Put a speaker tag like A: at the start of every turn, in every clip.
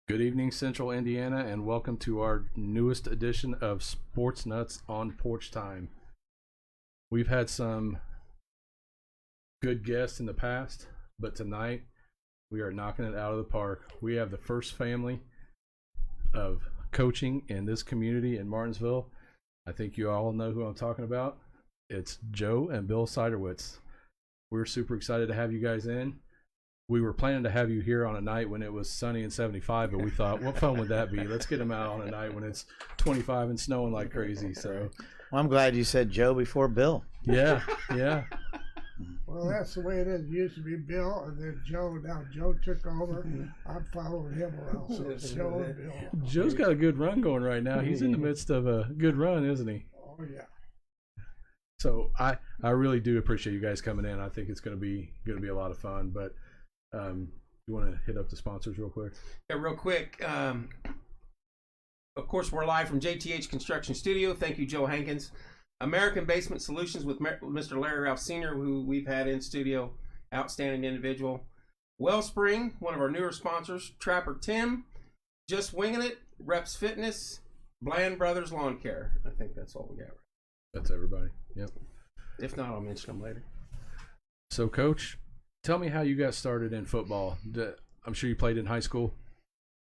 A: Good evening, Central Indiana, and welcome to our newest edition of Sports Nuts on Porch Time. We've had some good guests in the past, but tonight we are knocking it out of the park. We have the first family of coaching in this community in Martinsville. I think you all know who I'm talking about. It's Joe and Bill Siderewicz. We're super excited to have you guys in. We were planning to have you here on a night when it was sunny and 75, but we thought, what fun would that be? Let's get them out on a night when it's 25 and snowing like crazy. So,
B: well, I'm glad you said Joe before Bill.
A: Yeah.
C: Well, that's the way it is. It used to be Bill and then Joe. Now Joe took over. I'm following him around, so it's Joe and Bill.
A: Joe's got a good run going right now. He's in the midst of a good run, isn't he?
C: Oh, yeah.
A: So I really do appreciate you guys coming in. I think it's going to be a lot of fun. But you want to hit up the sponsors real quick?
D: Yeah, real quick. Of course, we're live from JTH Construction Studio. Thank you, Joe Hankins. American Basement Solutions with Mr. Larry Ralph Sr., who we've had in studio. Outstanding individual. Wellspring, one of our newer sponsors. Trapper Tim. Just Winging It. Reps Fitness. Bland Brothers Lawn Care. I think that's all we got.
A: That's everybody. Yep.
D: If not, I'll mention them later.
A: So, Coach, tell me how you got started in football. I'm sure you played in high school.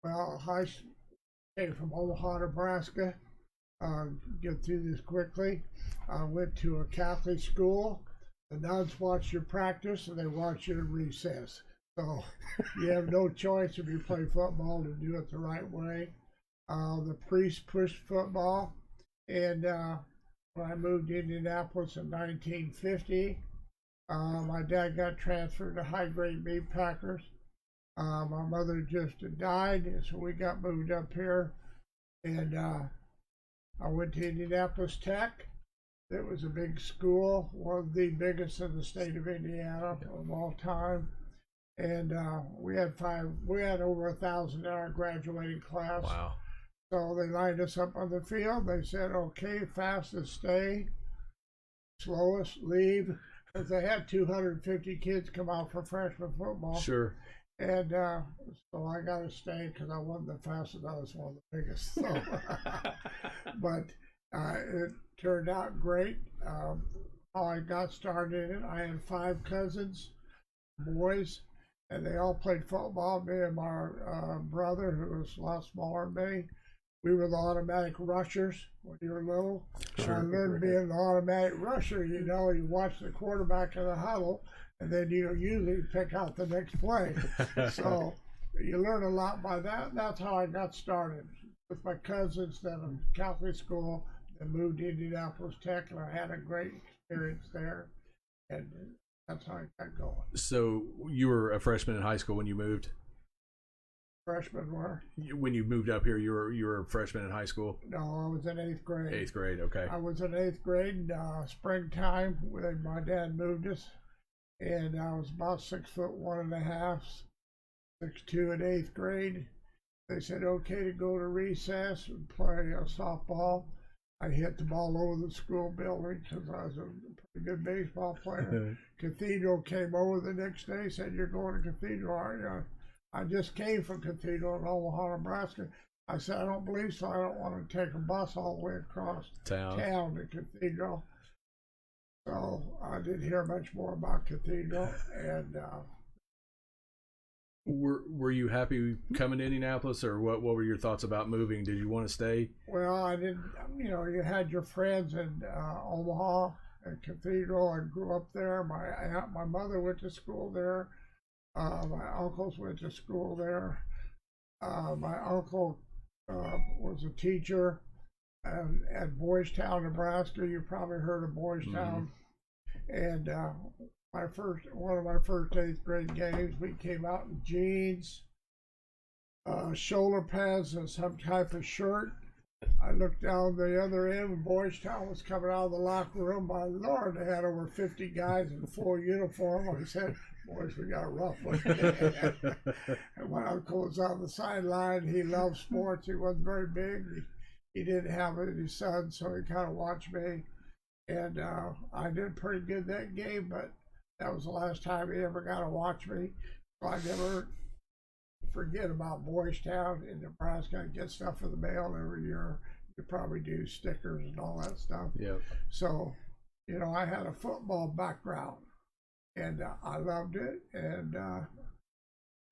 C: Well, I came from Omaha, Nebraska. Get through this quickly. I went to a Catholic school. The nuns watch your practice and they watch you in recess. So you have no choice if you play football to do it the right way. The priest pushed football. And when I moved to Indianapolis in 1950, my dad got transferred to high-grade meat packers. My mother just died, so we got moved up here. And I went to Indianapolis Tech. It was a big school, one of the biggest in the state of Indiana of all time. And we had over 1,000 in our graduating class.
A: Wow. So
C: they lined us up on the field. They said, okay, fastest stay, slowest leave. Because they had 250 kids come out for freshman football.
A: Sure.
C: And so I got to stay because I wasn't the fastest. I was one of the biggest. So. But it turned out great. How I got started in it, I had 5 cousins, boys, and they all played football. Me and my brother, who was a lot smaller than me, we were the automatic rushers when you were little.
A: Sure.
C: I learned being an automatic rusher. You watch the quarterback in the huddle, and then you usually pick out the next play. So you learn a lot by that. That's how I got started with my cousins. Then in Catholic school, then moved to Indianapolis Tech, and I had a great experience there. And that's how I got going.
A: So you were a freshman in high school when you moved?
C: Freshman were?
A: When you moved up here, you were a freshman in high school?
C: No, I was in 8th grade.
A: 8th grade, okay.
C: I was in 8th grade, springtime, when my dad moved us. And I was about 6'1.5", 6'2" in 8th grade. They said, okay to go to recess and play softball. I hit the ball over the school building because I was a pretty good baseball player. Cathedral came over the next day, said, you're going to Cathedral, aren't you? I just came from Cathedral in Omaha, Nebraska. I said, I don't believe so. I don't want to take a bus all the way across town to Cathedral. So I didn't hear much more about Cathedral. And
A: were you happy coming to Indianapolis, or what were your thoughts about moving? Did you want to stay?
C: Well, I didn't. You had your friends in Omaha and Cathedral. I grew up there. My mother went to school there. My uncles went to school there. My uncle was a teacher at Boys Town, Nebraska. You probably heard of Boys Town. And one of my first 8th grade games, we came out in jeans, shoulder pads, and some type of shirt. I looked down the other end when Boys Town was coming out of the locker room. My Lord, they had over 50 guys in full uniform. I said, boys, we got a rough one. And my uncle was on the sideline. He loved sports. He wasn't very big. He didn't have any sons, so he kind of watched me. And I did pretty good that game, but that was the last time he ever got to watch me. So I never forget about Boys Town in Nebraska. I get stuff for the mail every year. You probably do stickers and all that stuff.
A: Yep.
C: So, you know, I had a football background, and I loved it. And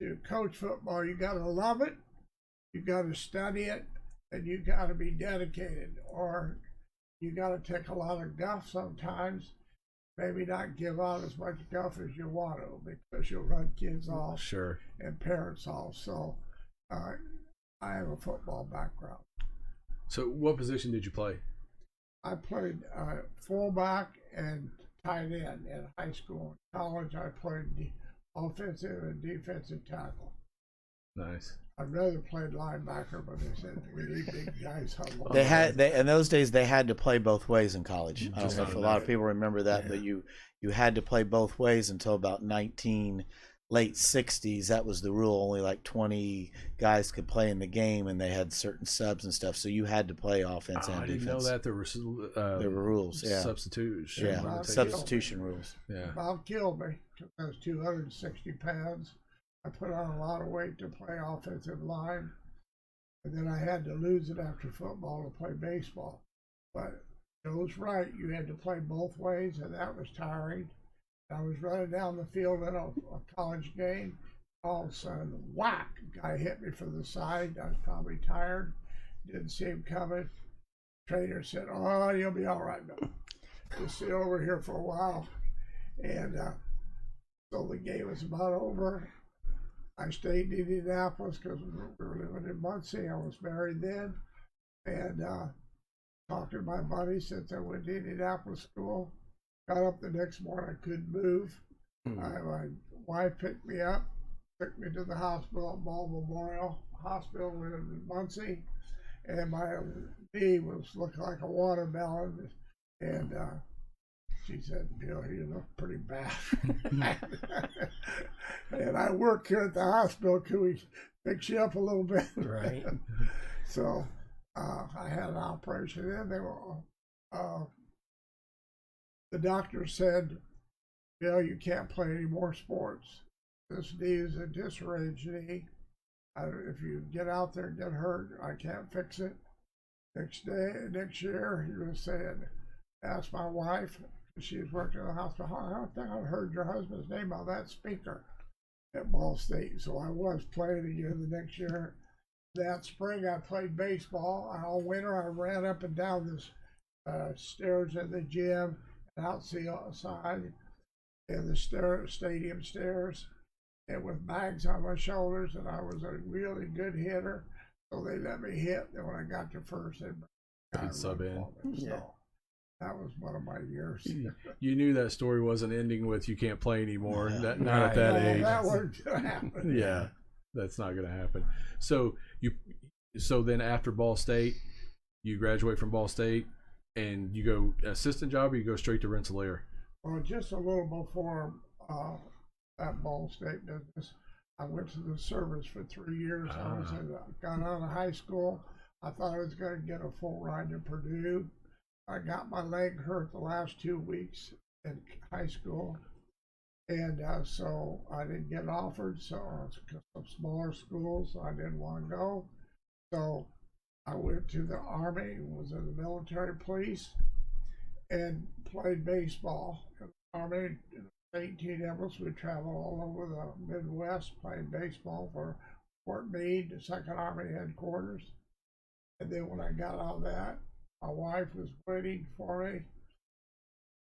C: to coach football, you got to love it, you got to study it, and you got to be dedicated, or you got to take a lot of guff sometimes. Maybe not give out as much guff as you want to, because you'll run kids off,
A: Sure.
C: and parents off. So I have a football background.
A: So what position did you play?
C: I played fullback and tight end in high school. In college, I played offensive and defensive tackle.
A: Nice.
C: I'd rather play linebacker, but they said we need big guys.
B: They in those days they had to play both ways in college. I don't
A: Just
B: know if a
A: not
B: lot
A: enough.
B: of people remember that, but you had to play both ways until about late 60s. That was the rule. Only like 20 guys could play in the game, and they had certain subs and stuff. So you had to play offense and
A: I
B: defense.
A: didn't know that there
B: were rules. Yeah,
A: substitution.
B: yeah,
C: limitations.
B: substitution rules.
A: Yeah.
C: Bob killed me because I was 260 pounds. I put on a lot of weight to play offensive line, and then I had to lose it after football to play baseball. But Joe's right. You had to play both ways, and that was tiring. I was running down the field in a college game. All of a sudden, whack! Guy hit me from the side. I was probably tired. Didn't see him coming. Trainer said, "Oh, you'll be all right, Bill. Just sit over here for a while." And so the game was about over. I stayed in Indianapolis because we were living in Muncie. I was married then, and talked to my buddy since I went to Indianapolis school. Got up the next morning, I couldn't move. My wife picked me up, took me to the hospital at Ball Memorial Hospital in Muncie, and my knee was looking like a watermelon. And she said, "Bill, you look pretty bad." And I work here at the hospital. Can we fix you up a little bit?
D: Right.
C: So I had an operation, and they were. The doctor said, "Bill, you can't play any more sports. This knee is a disarranged knee. If you get out there and get hurt, I can't fix it." Next year, he was saying, asked my wife, she was working in the hospital, "I don't think I've heard your husband's name on that speaker at Ball State." So I was playing again the next year. That spring, I played baseball. All winter, I ran up and down this stairs in the gym, outside in the stadium stairs, and with bags on my shoulders, and I was a really good hitter, so they let me hit. Then when I got to first, they
A: sub in.
C: So that was one of my years.
A: You knew that story wasn't ending with "you can't play anymore."
B: Yeah.
A: Not at that age.
C: That wasn't gonna happen.
A: Yeah, that's not going to happen. So then after Ball State, you graduate from Ball State, and you go assistant job, or you go straight to Rensselaer?
C: Well, just a little before that Ball State business, I went to the service for 3 years. Got out of high school. I thought I was going to get a full ride to Purdue. I got my leg hurt the last 2 weeks in high school, and so I didn't get offered. So some smaller schools, I didn't want to go. So I went to the Army, was in the military police, and played baseball. In the Army, 18 of us, we traveled all over the Midwest playing baseball for Fort Meade, the 2nd Army headquarters. And then when I got out of that, my wife was waiting for me.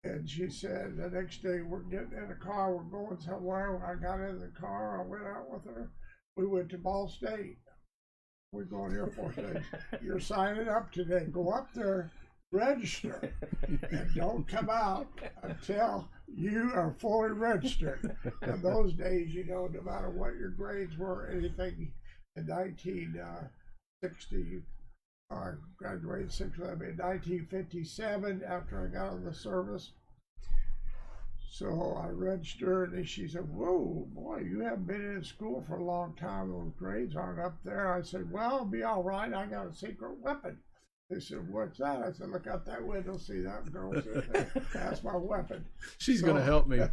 C: And she said, the next day, we're getting in a car, we're going somewhere. When I got in the car, I went out with her. We went to Ball State. We're going Air Force Station. You're signing up today. Go up there, register, and don't come out until you are fully registered. In those days, no matter what your grades were, anything in 1960, I graduated in 1957 after I got out of the service. So I registered, and she said, "Whoa, boy, you haven't been in school for a long time. Those grades aren't up there." I said, "Well, it'll be all right. I got a secret weapon." They said, "What's that?" I said, "Look out that window, see that girl sitting there? That's my weapon."
A: She's going to help me.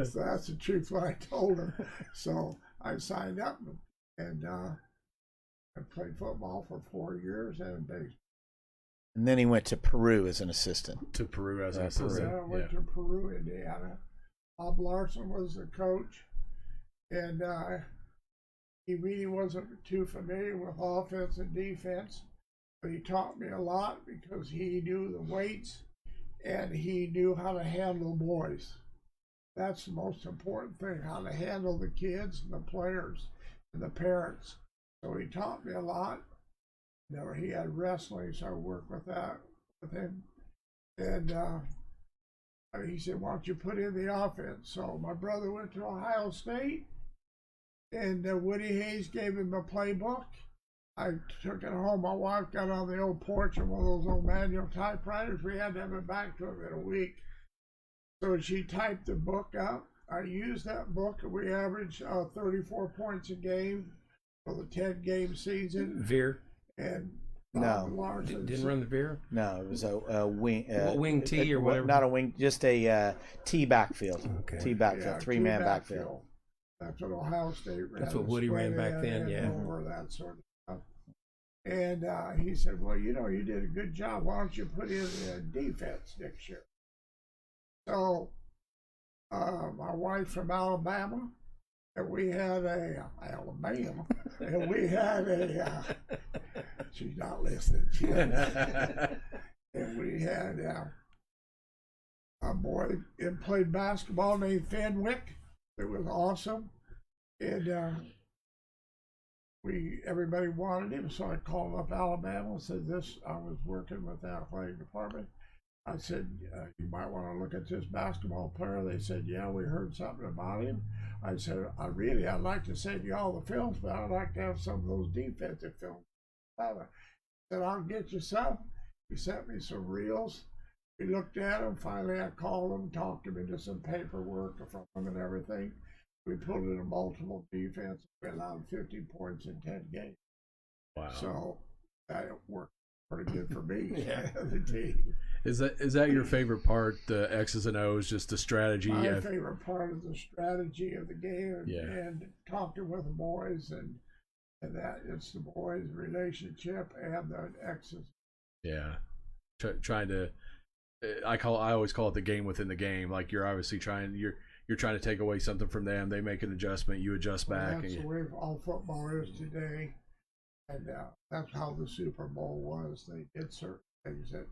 C: So that's the truth what I told her. So I signed up and And I played football for 4 years and baseball.
B: And then he went to Peru as an assistant.
A: To Peru as an
C: Yeah,
A: assistant.
C: I went to Peru, Indiana. Bob Larson was the coach, and he really wasn't too familiar with offense and defense, but he taught me a lot because he knew the weights and he knew how to handle boys. That's the most important thing, how to handle the kids and the players and the parents. So he taught me a lot. You know, he had wrestling, so I worked with that with him. And he said, why don't you put in the offense? So my brother went to Ohio State, and Woody Hayes gave him a playbook. I took it home. My wife got on the old porch and one of those old manual typewriters. We had to have it back to him in a week. So she typed the book up. I used that book, and we averaged 34 points a game for the 10-game season.
D: Veer?
C: And
B: No.
C: Larson
D: Didn't run the Veer?
B: No, it was a wing.
D: Wing T or whatever?
B: Not a wing, just a T backfield.
D: Okay.
B: T backfield,
C: Yeah,
B: three-man
C: two
B: backfield.
C: That's what Ohio State ran.
D: That's what
C: the
D: Woody ran
C: split
D: back
C: in
D: then,
C: and
D: yeah.
C: Over that sort of stuff. And he said, well, you know, you did a good job. Why don't you put in defense next year? So my wife's from Alabama, and we had Alabama, and we had she's not listening. And we had a boy that played basketball named Fenwick. It was awesome. And everybody wanted him, so I called up Alabama and said I was working with the athletic department. I said, you might want to look at this basketball player. They said, yeah, we heard something about him. I said, I'd like to send you all the films, but I'd like to have some of those defensive films. I said, I'll get you some. He sent me some reels. We looked at them. Finally, I called him, talked him into some paperwork from him and everything. We pulled in a multiple defense. We allowed 50 points in 10 games.
A: Wow.
C: So that worked pretty good for me.
D: Yeah.
C: The team.
A: Is that your favorite part, the X's and O's, just the strategy?
C: My favorite part of the strategy of the game
A: Yeah.
C: and talking with the boys and that it's the boys' relationship and the X's.
A: Yeah. Trying to, I always call it the game within the game. Like you're obviously you're trying to take away something from them. They make an adjustment, you adjust back.
C: That's the way all football is today, and that's how the Super Bowl was. They did certain things that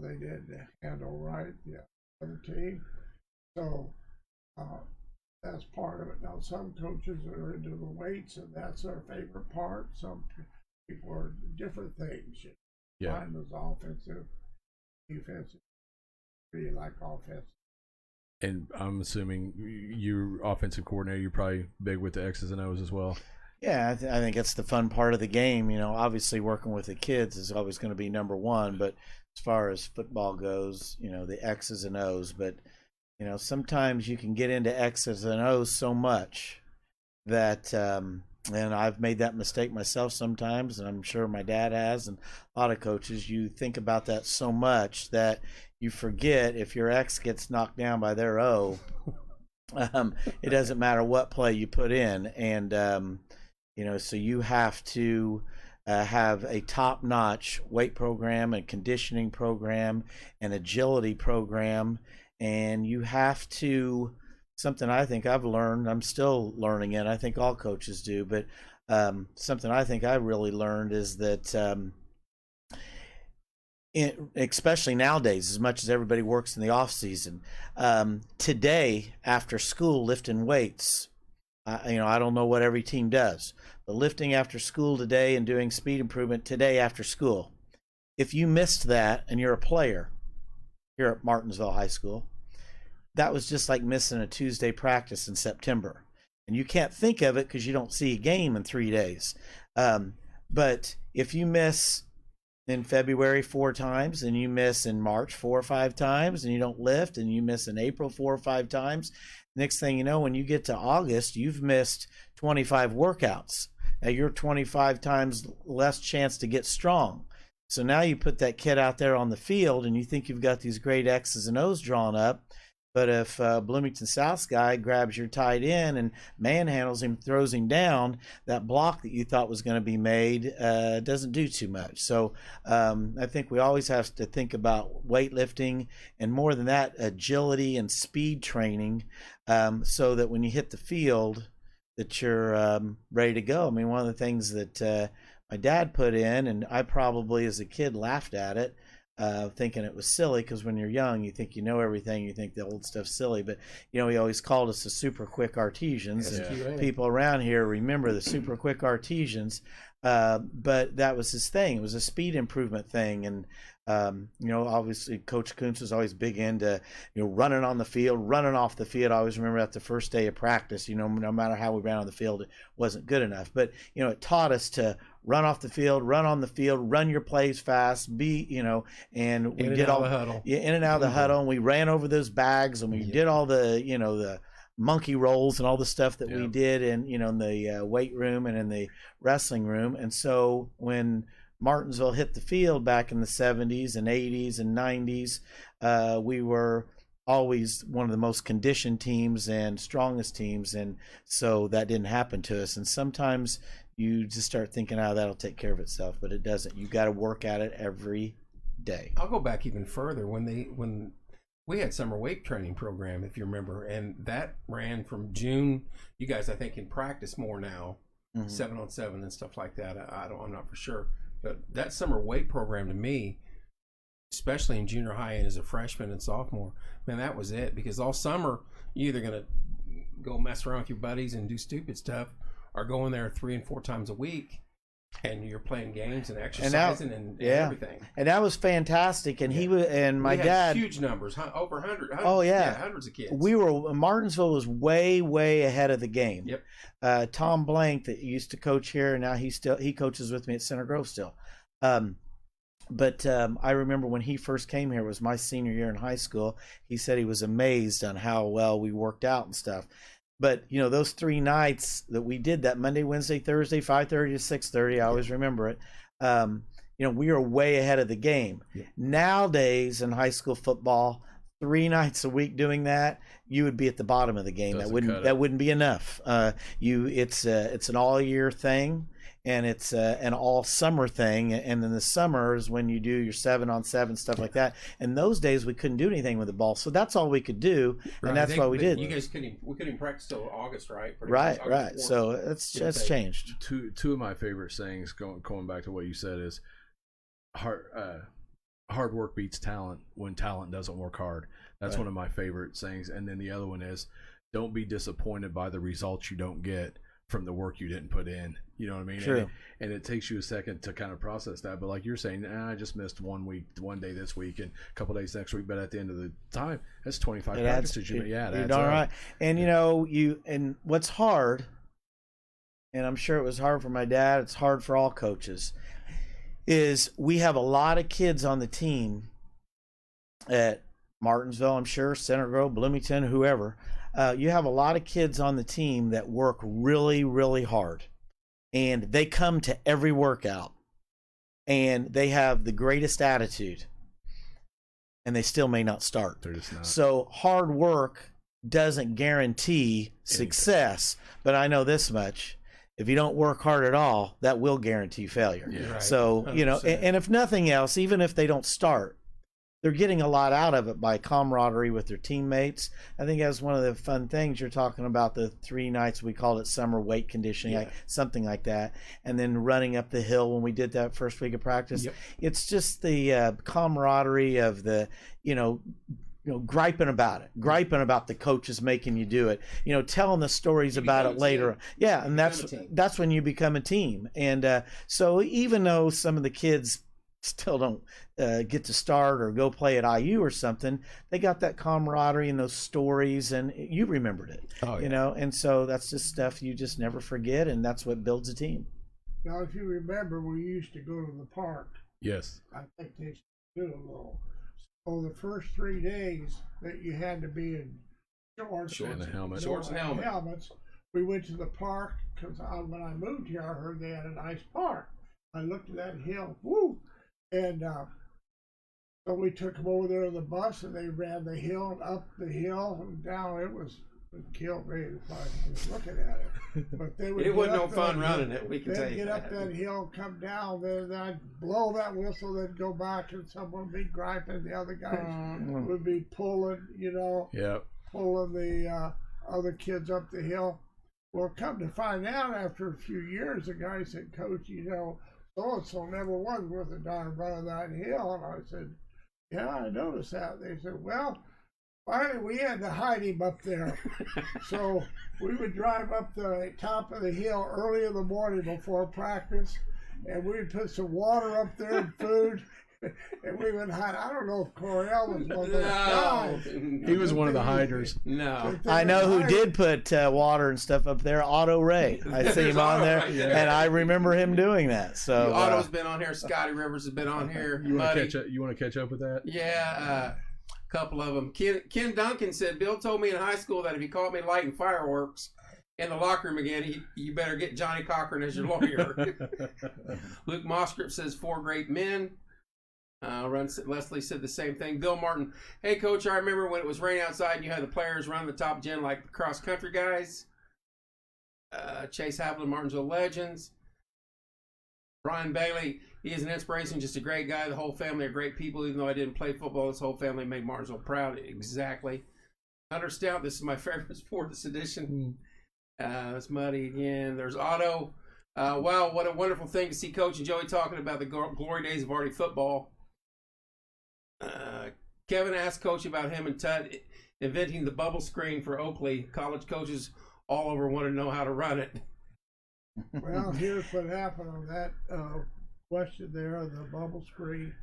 C: they did handle right, the other team. So that's part of it. Now some coaches are into the weights, and that's their favorite part. Some people are different things.
A: Yeah.
C: Mine was offensive, defensive. Really like offense.
A: And I'm assuming you're offensive coordinator. You're probably big with the X's and O's as well.
B: Yeah, I think that's the fun part of the game. You know, obviously working with the kids is always going to be number one, but as far as football goes, you know, the X's and O's. But, you know, sometimes you can get into X's and O's so much that, and I've made that mistake myself sometimes, and I'm sure my dad has, and a lot of coaches, you think about that so much that you forget if your X gets knocked down by their O, it doesn't matter what play you put in. And, you know, so you have to have a top-notch weight program and conditioning program and agility program, and you have to, something I think I've learned, I'm still learning it, I think all coaches do, but something I think I really learned is that especially nowadays, as much as everybody works in the off season, today after school lifting weights, you know, I don't know what every team does, but lifting after school today and doing speed improvement today after school, if you missed that and you're a player here at Martinsville High School, that was just like missing a Tuesday practice in September. And you can't think of it because you don't see a game in 3 days. But if you miss in February 4 times, and you miss in March 4 or 5 times, and you don't lift, and you miss in April 4 or 5 times, next thing you know, when you get to August, you've missed 25 workouts. Now you're 25 times less chance to get strong. So now you put that kid out there on the field, and you think you've got these great X's and O's drawn up. But if Bloomington South's guy grabs your tight end and manhandles him, throws him down, that block that you thought was going to be made doesn't do too much. So I think we always have to think about weightlifting, and more than that, agility and speed training, so that when you hit the field, that you're ready to go. I mean, one of the things that my dad put in, and I probably as a kid laughed at it, thinking it was silly, because when you're young you think you know everything, you think the old stuff's silly, but he always called us the super quick artesians. And people around here remember the super quick artesians, but that was his thing. It was a speed improvement thing. And obviously Coach Kuntz was always big into running on the field, running off the field. I always remember that the first day of practice, no matter how we ran on the field, it wasn't good enough, but it taught us to run off the field, run on the field, run your plays fast, and we did all the huddle. Yeah, in and out of the huddle, and we ran over those bags, and we did all the, the monkey rolls and all the stuff that we did in, in the weight room and in the wrestling room. And so when Martinsville hit the field back in the 70s and 80s and 90s, we were always one of the most conditioned teams and strongest teams, and so that didn't happen to us. And sometimes you just start thinking, that'll take care of itself, but it doesn't. You got to work at it every day.
D: I'll go back even further. When we had summer weight training program, if you remember, and that ran from June. You guys, I think, can practice more now, 7-on-7 and stuff like that. I'm not for sure, but that summer weight program to me, especially in junior high and as a freshman and sophomore, man, that was it. Because all summer you're either gonna go mess around with your buddies and do stupid stuff, or go in there 3 and 4 times a week, and you're playing games and exercising and everything. And
B: that was fantastic. And he was, and my dad,
D: huge numbers, over 100.
B: Oh yeah,
D: hundreds of kids.
B: Martinsville was way ahead of the game.
D: Yep.
B: Tom Blank, that used to coach here, and now he coaches with me at Center Grove still. But I remember when he first came here, it was my senior year in high school. He said he was amazed on how well we worked out and stuff. But those 3 nights that we did that, Monday, Wednesday, Thursday, 5:30 to 6:30, I always remember it. We were way ahead of the game. Yeah. Nowadays in high school football, 3 nights a week doing that, you would be at the bottom of the game. That wouldn't be enough. It's an all year thing, and it's an all summer thing. And then the summer is when you do your 7-on-7 stuff like that. And those days we couldn't do anything with the ball, so that's all we could do, and that's why we did.
D: You guys we couldn't practice till August, right?
B: Right. So that's changed.
A: Two of my favorite sayings, going back to what you said, is hard work beats talent when talent doesn't work hard. That's one of my favorite sayings. And then the other one is, don't be disappointed by the results you don't get from the work you didn't put in. You know what I mean?
B: True.
A: And it takes you a second to kind of process that. But like you're saying, I just missed 1 day this week and a couple days next week. But at the end of the time, that's 25 practices. You're
B: darn right. And and what's hard, and I'm sure it was hard for my dad, it's hard for all coaches, is we have a lot of kids on the team at Martinsville, I'm sure, Center Grove, Bloomington, whoever. You have a lot of kids on the team that work really hard, and they come to every workout, and they have the greatest attitude, and they still may not start.
A: They're just not.
B: So hard work doesn't guarantee success, but I know this much. If you don't work hard at all, that will guarantee failure.
A: Yeah. Right.
B: So,
D: 100%.
B: And if nothing else, even if they don't start, they're getting a lot out of it by camaraderie with their teammates. I think that's one of the fun things you're talking about, the 3 nights, we called it summer weight conditioning, something like that. And then running up the hill when we did that first week of practice. Yep. It's just the camaraderie of the, griping about the coaches making you do it, telling the stories about it later. Yeah. And that's when you become a team. And so even though some of the kids still don't get to start or go play at IU or something, they got that camaraderie and those stories, and you remembered it. And so that's just stuff you just never forget, and that's what builds a team.
C: Now, if you remember, we used to go to the park.
A: Yes.
C: I think they do a little. So the first 3 days that you had to be in shorts
A: and a helmet.
D: Shorts and
C: helmets. We went to the park because when I moved here, I heard they had a nice park. I looked at that hill, woo, and So we took them over there on the bus, and they ran the hill and up the hill and down. It killed me if I was looking at it. But they would
D: It wasn't no
C: up
D: fun
C: that-
D: running it. We can tell
C: They'd
D: you
C: get up that hill, come down, then I'd blow that whistle, then go back, and someone would be griping. The other guys would be pulling,
A: Yep.
C: pulling the other kids up the hill. Well, come to find out, after a few years, the guy said, "Coach, so-and-so never was worth a darn running that hill." And I said, "Yeah, I noticed that." They said, "Well, finally we had to hide him up there." So we would drive up the top of the hill early in the morning before practice, and we'd put some water up there and food, and we would hide. I don't know if Coriel was one of those guys.
A: He was one of the hiders.
D: No.
B: I know who did put water and stuff up there. Otto Ray. I see him on there, and I remember him doing that. So
D: Otto's been on here. Scotty Rivers has been on here.
A: You want to catch up with that?
D: Yeah, a couple of them. Ken Duncan said, "Bill told me in high school that if he caught me lighting fireworks in the locker room again, you better get Johnny Cochran as your lawyer." Luke Moscrip says, 4 great men. Leslie said the same thing. Bill Martin, "Hey, Coach, I remember when it was raining outside and you had the players run the top gen like the cross-country guys." Chase Havlin, Martinsville Legends. Brian Bailey, "He is an inspiration, just a great guy. The whole family are great people. Even though I didn't play football, this whole family made Martinsville proud." Exactly. Hunter Stout, "This is my favorite sport this edition." It's muddy again. There's Otto. "Wow, what a wonderful thing to see Coach and Joey talking about the glory days of Artie football." Kevin asked Coach about him and Tud inventing the bubble screen for Oakley. College coaches all over want to know how to run it.
C: Well, here's what happened on that question there, the bubble screen.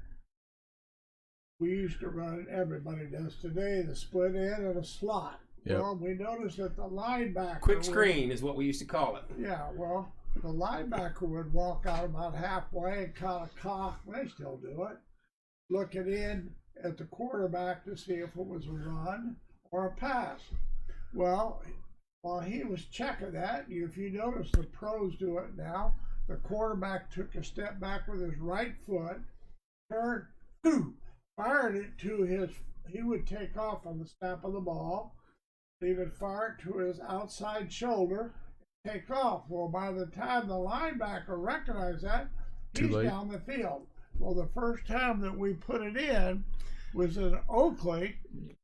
C: We used to run it, everybody does today, the split end and a slot.
A: Yep.
C: Well, we noticed that the linebacker...
D: Quick screen is what we used to call it.
C: Yeah, well, the linebacker would walk out about halfway and kind of cock, they still do it, looking in at the quarterback to see if it was a run or a pass. Well, while he was checking that, if you notice the pros do it now, the quarterback took a step back with his right foot, turned, fired it to his, he would take off on the snap of the ball, he would fire it to his outside shoulder, take off. Well, by the time the linebacker recognized that, he's down the field. Well, the first time that we put it in was in Oakley.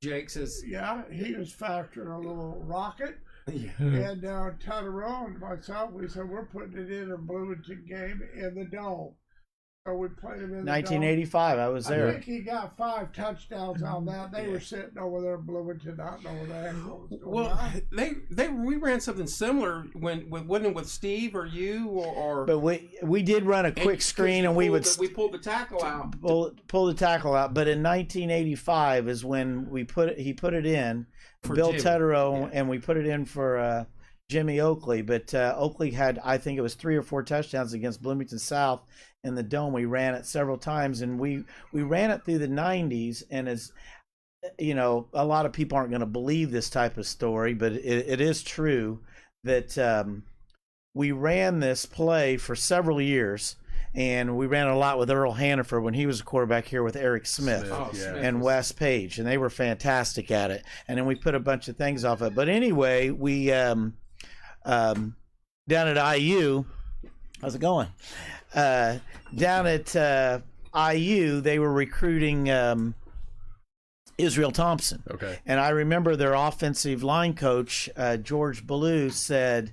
D: Jake says,
C: yeah, he was factoring a little rocket.
D: Yeah.
C: And Totaro and myself, we said, we're putting it in a Bloomington game in the dome. So we played him in the
B: 1985,
C: dome.
B: I was there.
C: I think he got 5 touchdowns on that. They were sitting over there in Bloomington, not knowing what was going on.
D: we ran something similar wasn't it with Steve or you or
B: But we did run a quick screen, and we
D: pulled the tackle out.
B: Pull the tackle out. But in 1985 is when he put it in for Bill Tedero, and we put it in for Jimmy Oakley. But Oakley had, I think it was 3 or 4 touchdowns against Bloomington South in the dome. We ran it several times, and we ran it through the 90s. And as you know, a lot of people aren't going to believe this type of story, but it is true that we ran this play for several years. And we ran a lot with Earl Hannaford when he was a quarterback here with Eric Smith and Wes Page, and they were fantastic at it. And then we put a bunch of things off it. But anyway, we down at IU, how's it going? Down at IU, they were recruiting Israel Thompson.
A: Okay.
B: And I remember their offensive line coach, George Ballou, said,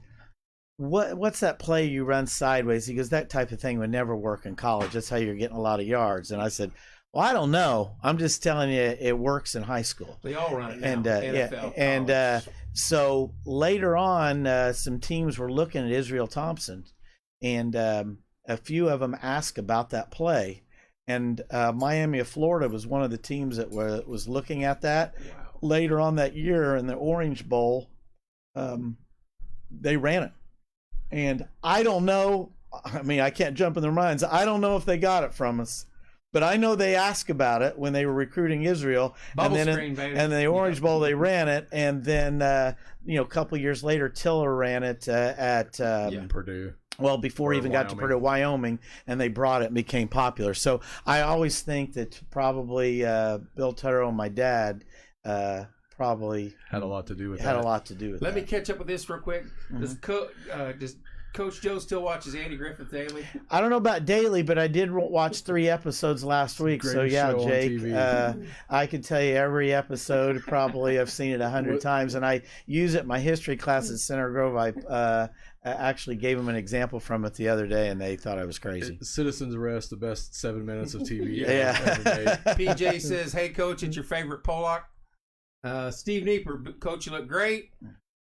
B: What's that play you run sideways? He goes, that type of thing would never work in college. That's how you're getting a lot of yards. And I said, well, I don't know. I'm just telling you it works in high school.
D: They all run it now.
B: And
D: NFL,
B: and so later on, some teams were looking at Israel Thompson, and a few of them asked about that play. And Miami of Florida was one of the teams that was looking at that.
D: Wow.
B: Later on that year in the Orange Bowl, they ran it. And I don't know, I mean, I can't jump in their minds. I don't know if they got it from us, but I know they asked about it when they were recruiting Israel.
D: Bubble
B: and then
D: screen, baby.
B: and the Orange Bowl, they ran it. And then, a couple of years later, Tiller ran it at
A: Purdue.
B: Well, before he even got to Purdue, Wyoming, and they brought it and became popular. So I always think that probably Bill Tuttle and my dad probably
A: had a lot to do with
B: had
A: that.
B: a lot to do with
D: Let
B: that.
D: me catch up with this real quick. Does Coach Joe still watches Andy Griffith daily?
B: I don't know about daily, but I did watch 3 episodes last week. So yeah,
A: show on
B: Jake,
A: TV.
B: I can tell you every episode. Probably I've seen it 100 times, and I use it in my history class at Center Grove. I actually gave them an example from it the other day, and they thought I was crazy.
A: Citizen's Arrest, the best 7 minutes of TV
B: Yeah.
A: ever made.
D: PJ says, "Hey, Coach, it's your favorite Pollock." Steve Nieper, Coach, you look great.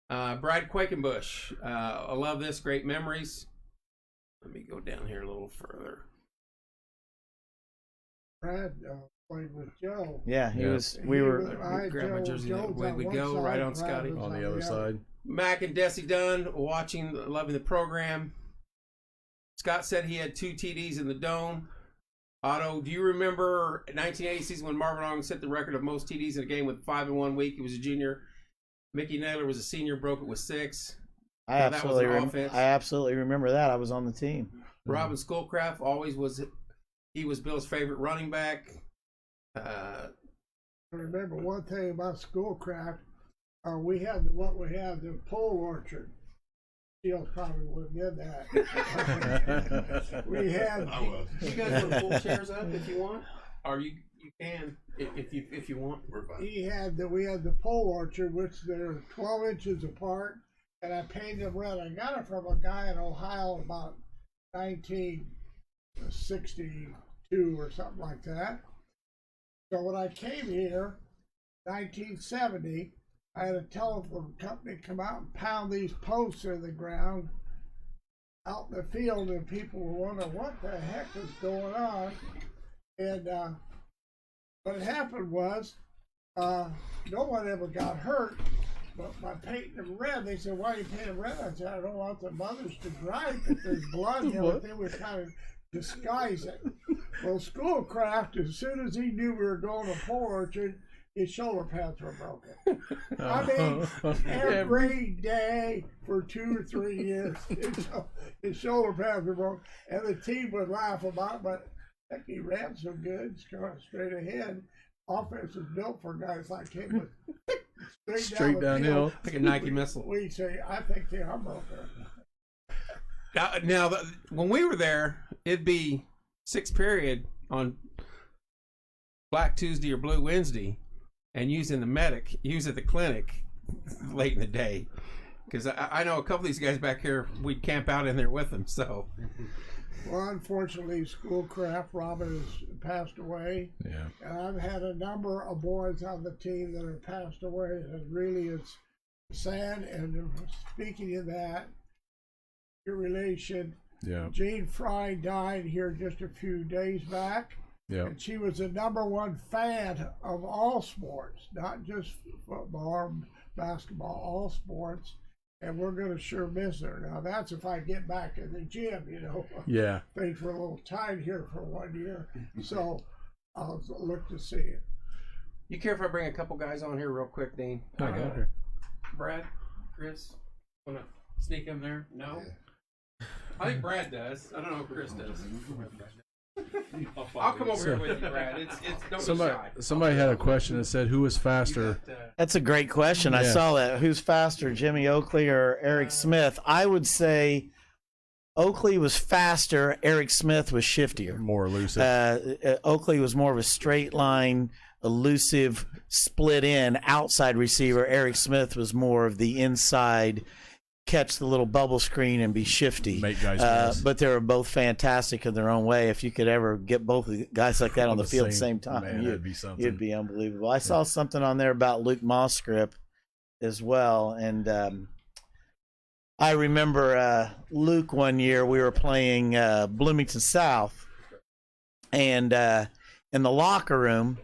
D: Brad Quakenbush, I love this. Great memories. Let me go down here a little further.
C: Brad played with Joe.
B: Yeah, he
A: Yeah.
B: was. We were.
D: Grab my jersey. Away we go. Right on Scotty.
A: On the other side.
D: Mac and Desi Dunn watching, loving the program. Scott said he had 2 TDs in the dome. Otto, do you remember 1980 season when Marvin Ong set the record of most TDs in a game with 5 in 1 week? He was a junior. Mickey Naylor was a senior, broke it with 6.
B: I absolutely remember that. I was on the team.
D: Robin Schoolcraft he was Bill's favorite running back.
C: I remember one thing about Schoolcraft. We had the pole orchard. Steele probably would have did that. We had.
D: You guys want to pull chairs up if you want, or you can if you want. We're fine.
C: We had the pole orchard, which they're 12 inches apart, and I painted them red. I got it from a guy in Ohio about 1962 or something like that. So when I came here, 1970. I had a telephone company come out and pound these posts in the ground out in the field, and people were wondering what the heck was going on. And what happened was, no one ever got hurt, but by painting them red, they said, "Why are you painting them red?" I said, "I don't want the mothers to gripe if there's blood and everything. We kind of disguise it." Well, Schoolcraft, as soon as he knew we were going to Pole Orchard, his shoulder pads were broken. I mean, every day for 2 or 3 years, his shoulder pads were broken, and the team would laugh about it, but heck, he ran so good, straight ahead. Offense was built for guys like him, with straight
A: downhill,
D: like a Nike missile.
C: We say, I think they are broken.
D: Now, when we were there, it'd be 6th period on Black Tuesday or Blue Wednesday, and using the clinic late in the day. Because I know a couple of these guys back here, we'd camp out in there with them. So,
C: well, unfortunately, Schoolcraft, Robin has passed away.
A: Yeah.
C: And I've had a number of boys on the team that have passed away, and really it's sad. And speaking of that, your relation, Jane Fry died here just a few days back.
A: Yeah.
C: And she was the #1 fan of all sports, not just football or basketball, all sports. And we're going to sure miss her. Now, that's if I get back in the gym,
A: Yeah.
C: Things were a little tight here for 1 year. So I'll look to see it.
D: you care if I bring a couple guys on here real quick, Dean?
A: Okay.
D: Brad, Chris, want to sneak in there? No? I think Brad does. I don't know if Chris does. I'll come over here with you, Brad. It's don't be shy.
A: Somebody had a question that said, "Who was faster?"
B: That's a great question. I saw that. Who's faster, Jimmy Oakley or Eric Smith? I would say Oakley was faster. Eric Smith was shiftier.
A: More elusive.
B: Oakley was more of a straight line, elusive, split in outside receiver. Eric Smith was more of the inside, catch the little bubble screen and be shifty.
A: Make guys miss.
B: But they were both fantastic in their own way. If you could ever get both guys like that on the field at the same time,
A: man, that'd be something.
B: It'd be unbelievable. I saw something on there about Luke Mossgrip as well. And I remember Luke one year, we were playing Bloomington South. And in the locker room,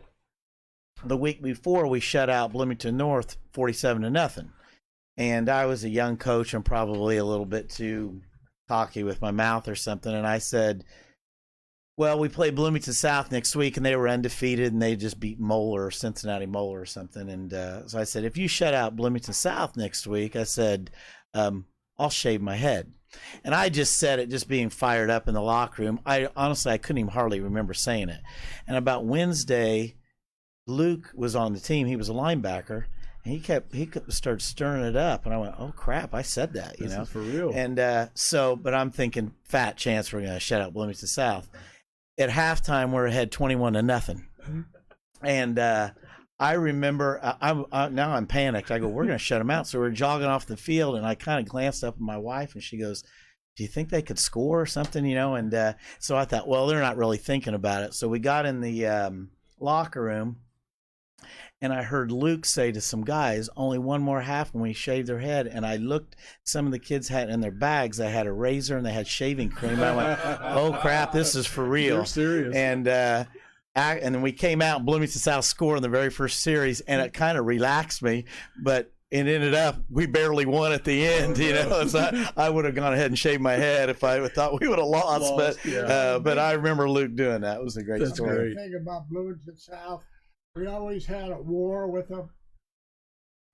B: the week before, we shut out Bloomington North 47-0. And I was a young coach and probably a little bit too cocky with my mouth or something. And I said, well, we play Bloomington South next week, and they were undefeated, and they just beat Moeller, Cincinnati Moeller or something. And so I said, if you shut out Bloomington South next week, I said, I'll shave my head. And I just said it, just being fired up in the locker room. I couldn't even hardly remember saying it. And about Wednesday, Luke was on the team. He was a linebacker, and he started stirring it up. And I went, oh crap, I said that,
A: This is for real.
B: And but I'm thinking, fat chance we're going to shut out Bloomington South. At halftime, we're ahead 21-0. And I remember, now I'm panicked. I go, we're going to shut them out. So we're jogging off the field, and I kind of glanced up at my wife, and she goes, do you think they could score or something, And so I thought, well, they're not really thinking about it. So we got in the locker room, and I heard Luke say to some guys, only one more half when we shaved their head. And I looked, some of the kids had in their bags, they had a razor and they had shaving cream. I went, oh crap, this is for real.
A: You're serious.
B: And then we came out and Bloomington South scored in the very first series, and it kind of relaxed me, but it ended up, we barely won at the end, So I would have gone ahead and shaved my head if I thought we would have lost. But I remember Luke doing that. It was a great story.
C: The thing about Bloomington South, we always had a war with them,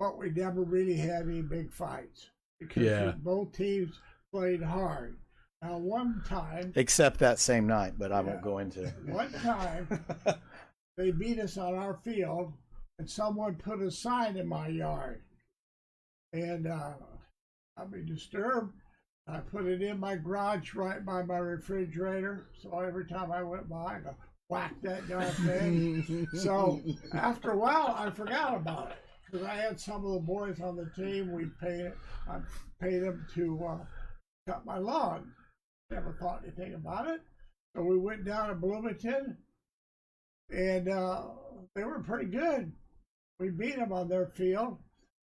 C: but we never really had any big fights because both teams played hard. Now, one time,
B: except that same night, but I won't go into it.
C: One time, they beat us on our field, and someone put a sign in my yard, and I'd be disturbed. I put it in my garage right by my refrigerator, so every time I went by, I go, whack that darn thing. So after a while, I forgot about it because I had some of the boys on the team. I paid them to cut my lawn. Never thought anything about it. So we went down to Bloomington, and they were pretty good. We beat them on their field.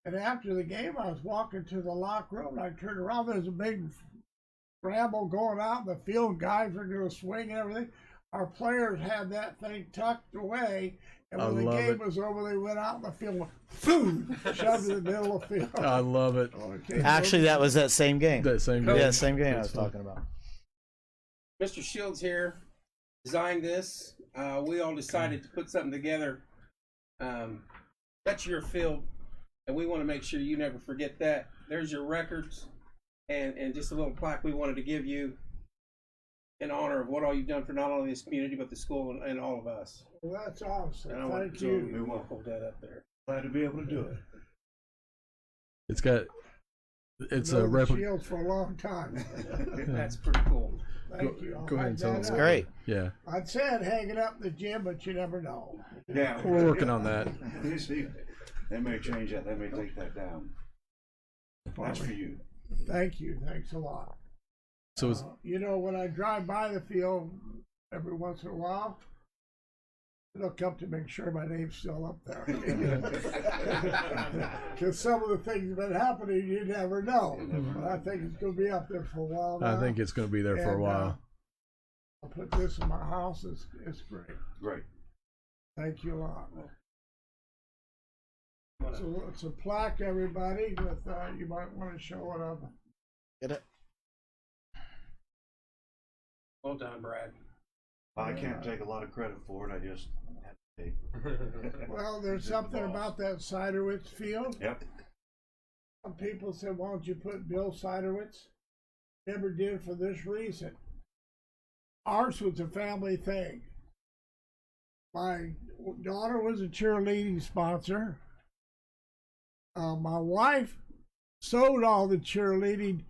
C: And after the game, I was walking to the locker room, and I turned around. There's a big scramble going out in the field. Guys were going to swing and everything. Our players had that thing tucked away, and when the game was over, they went out in the field, boom, shoved it in the middle of the field.
A: I love it.
C: Okay,
B: Actually, that was that same game.
A: That same game.
B: Yeah, same game I was talking about.
D: Mr. Shields here designed this. We all decided to put something together. That's your field, and we want to make sure you never forget that. There's your records, and just a little plaque we wanted to give you in honor of what all you've done for not only this community but the school and all of us.
C: Well, that's awesome.
D: And I want
C: Thank
D: to
C: you.
D: hold that up there.
E: Glad to be able to do it.
A: It's
C: Known
A: a replica.
C: Shields for a long time.
D: That's pretty cool.
C: Thank you. I'll
A: Go ahead
C: hang
A: and tell
C: that
A: us.
C: up.
B: Great.
A: Yeah,
C: I'd said hang it up in the gym, but you never know.
E: Yeah,
A: we're working on that.
E: You see, they may change that. They may take that down. That's for you.
C: Thank you. Thanks a lot.
A: So it's,
C: When I drive by the field every once in a while, they'll come to make sure my name's still up there. Because some of the things that have been happening, you never know. But I think it's going to be up there for a while now.
A: I think it's going to be there for a while.
C: I'll put this in my house. It's great.
E: Great.
C: Thank you a lot. So it's a plaque, everybody, with you might want to show it up.
B: Get it?
D: Well done, Brad.
E: I can't take a lot of credit for it. I just have to take.
C: Well, there's something about that Siderewicz field.
E: Yep.
C: Some people said, why don't you put Bill Siderewicz? Never did for this reason. Ours was a family thing. My daughter was a cheerleading sponsor. My wife sewed all the cheerleading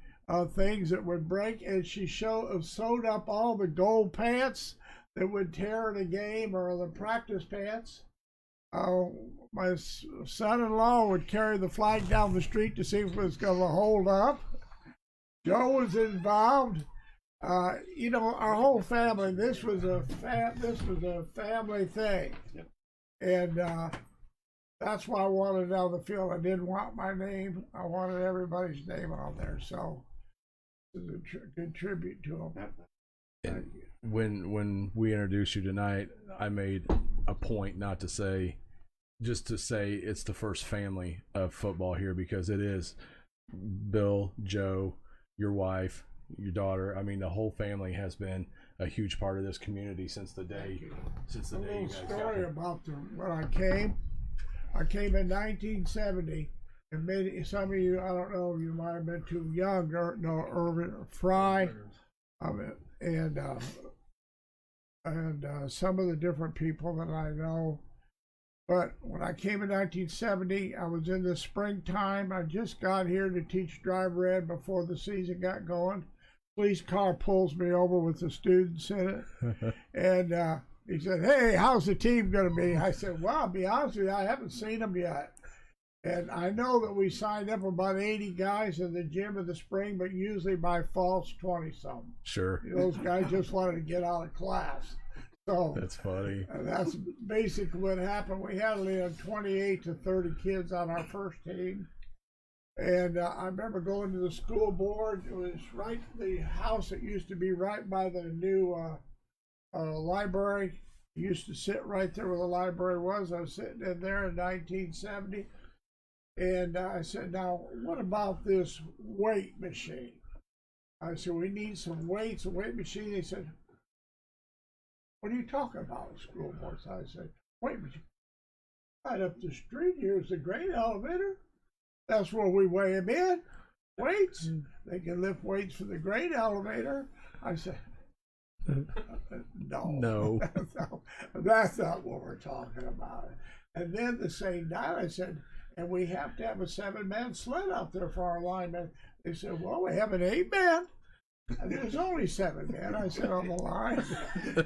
C: things that would break, and she sewed up all the gold pants that would tear in a game or the practice pants. My son-in-law would carry the flag down the street to see if it was going to hold up. Joe was involved. Our whole family. This was a family thing,
E: Yep.
C: and that's why I wanted it on the field. I didn't want my name. I wanted everybody's name on there. So it was a good tribute to them.
E: Yep.
C: Thank you.
A: When we introduced you tonight, I made a point not to say, just to say it's the first family of football here, because it is Bill, Joe, your wife, your daughter. I mean, the whole family has been a huge part of this community since the day you
C: A little
A: guys got
C: story
A: here.
C: about when I came. I came in 1970, and maybe some of you, I don't know, you might have been too young, or no, Irvin Fry, and some of the different people that I know. But when I came in 1970, I was in the springtime. I just got here to teach driver ed before the season got going. Police car pulls me over with the students in it, and he said, "Hey, how's the team going to be?" I said, "Well, I'll be honest with you, I haven't seen them yet." And I know that we signed up about 80 guys in the gym in the spring, but usually by fall's 20-something.
A: Sure.
C: Those guys just wanted to get out of class. So
A: That's funny.
C: that's basically what happened. We had 28 to 30 kids on our first team. And I remember going to the school board. It was right the house that used to be right by the new library. It used to sit right there where the library was. I was sitting in there in 1970. And I said, "Now, what about this weight machine?" I said, "We need some weights, a weight machine." They said, "What are you talking about, school board?" So I said, "Weight machine. Right up the street here is the grain elevator. That's where we weigh them in. Weights. They can lift weights for the grain elevator." I said, No. That's not what we're talking about. And then the same night I said, "And we have to have a 7-man sled out there for our linemen." They said, "Well, we have an 8-man. And there's only 7 men," I said, "on the line."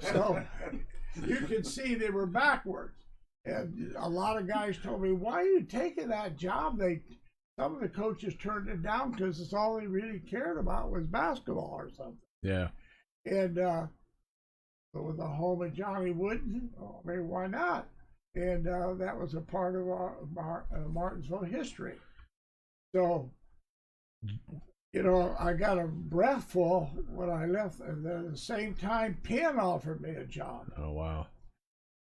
C: So you can see they were backwards. And a lot of guys told me, "Why are you taking that job?" Some of the coaches turned it down because it's all they really cared about was basketball or something.
A: Yeah.
C: And with the home of Johnny Wooden, I mean, why not? And that was a part of our Martinsville history. So, I got a breath full when I left. And then at the same time, Penn offered me a job.
A: Oh, wow.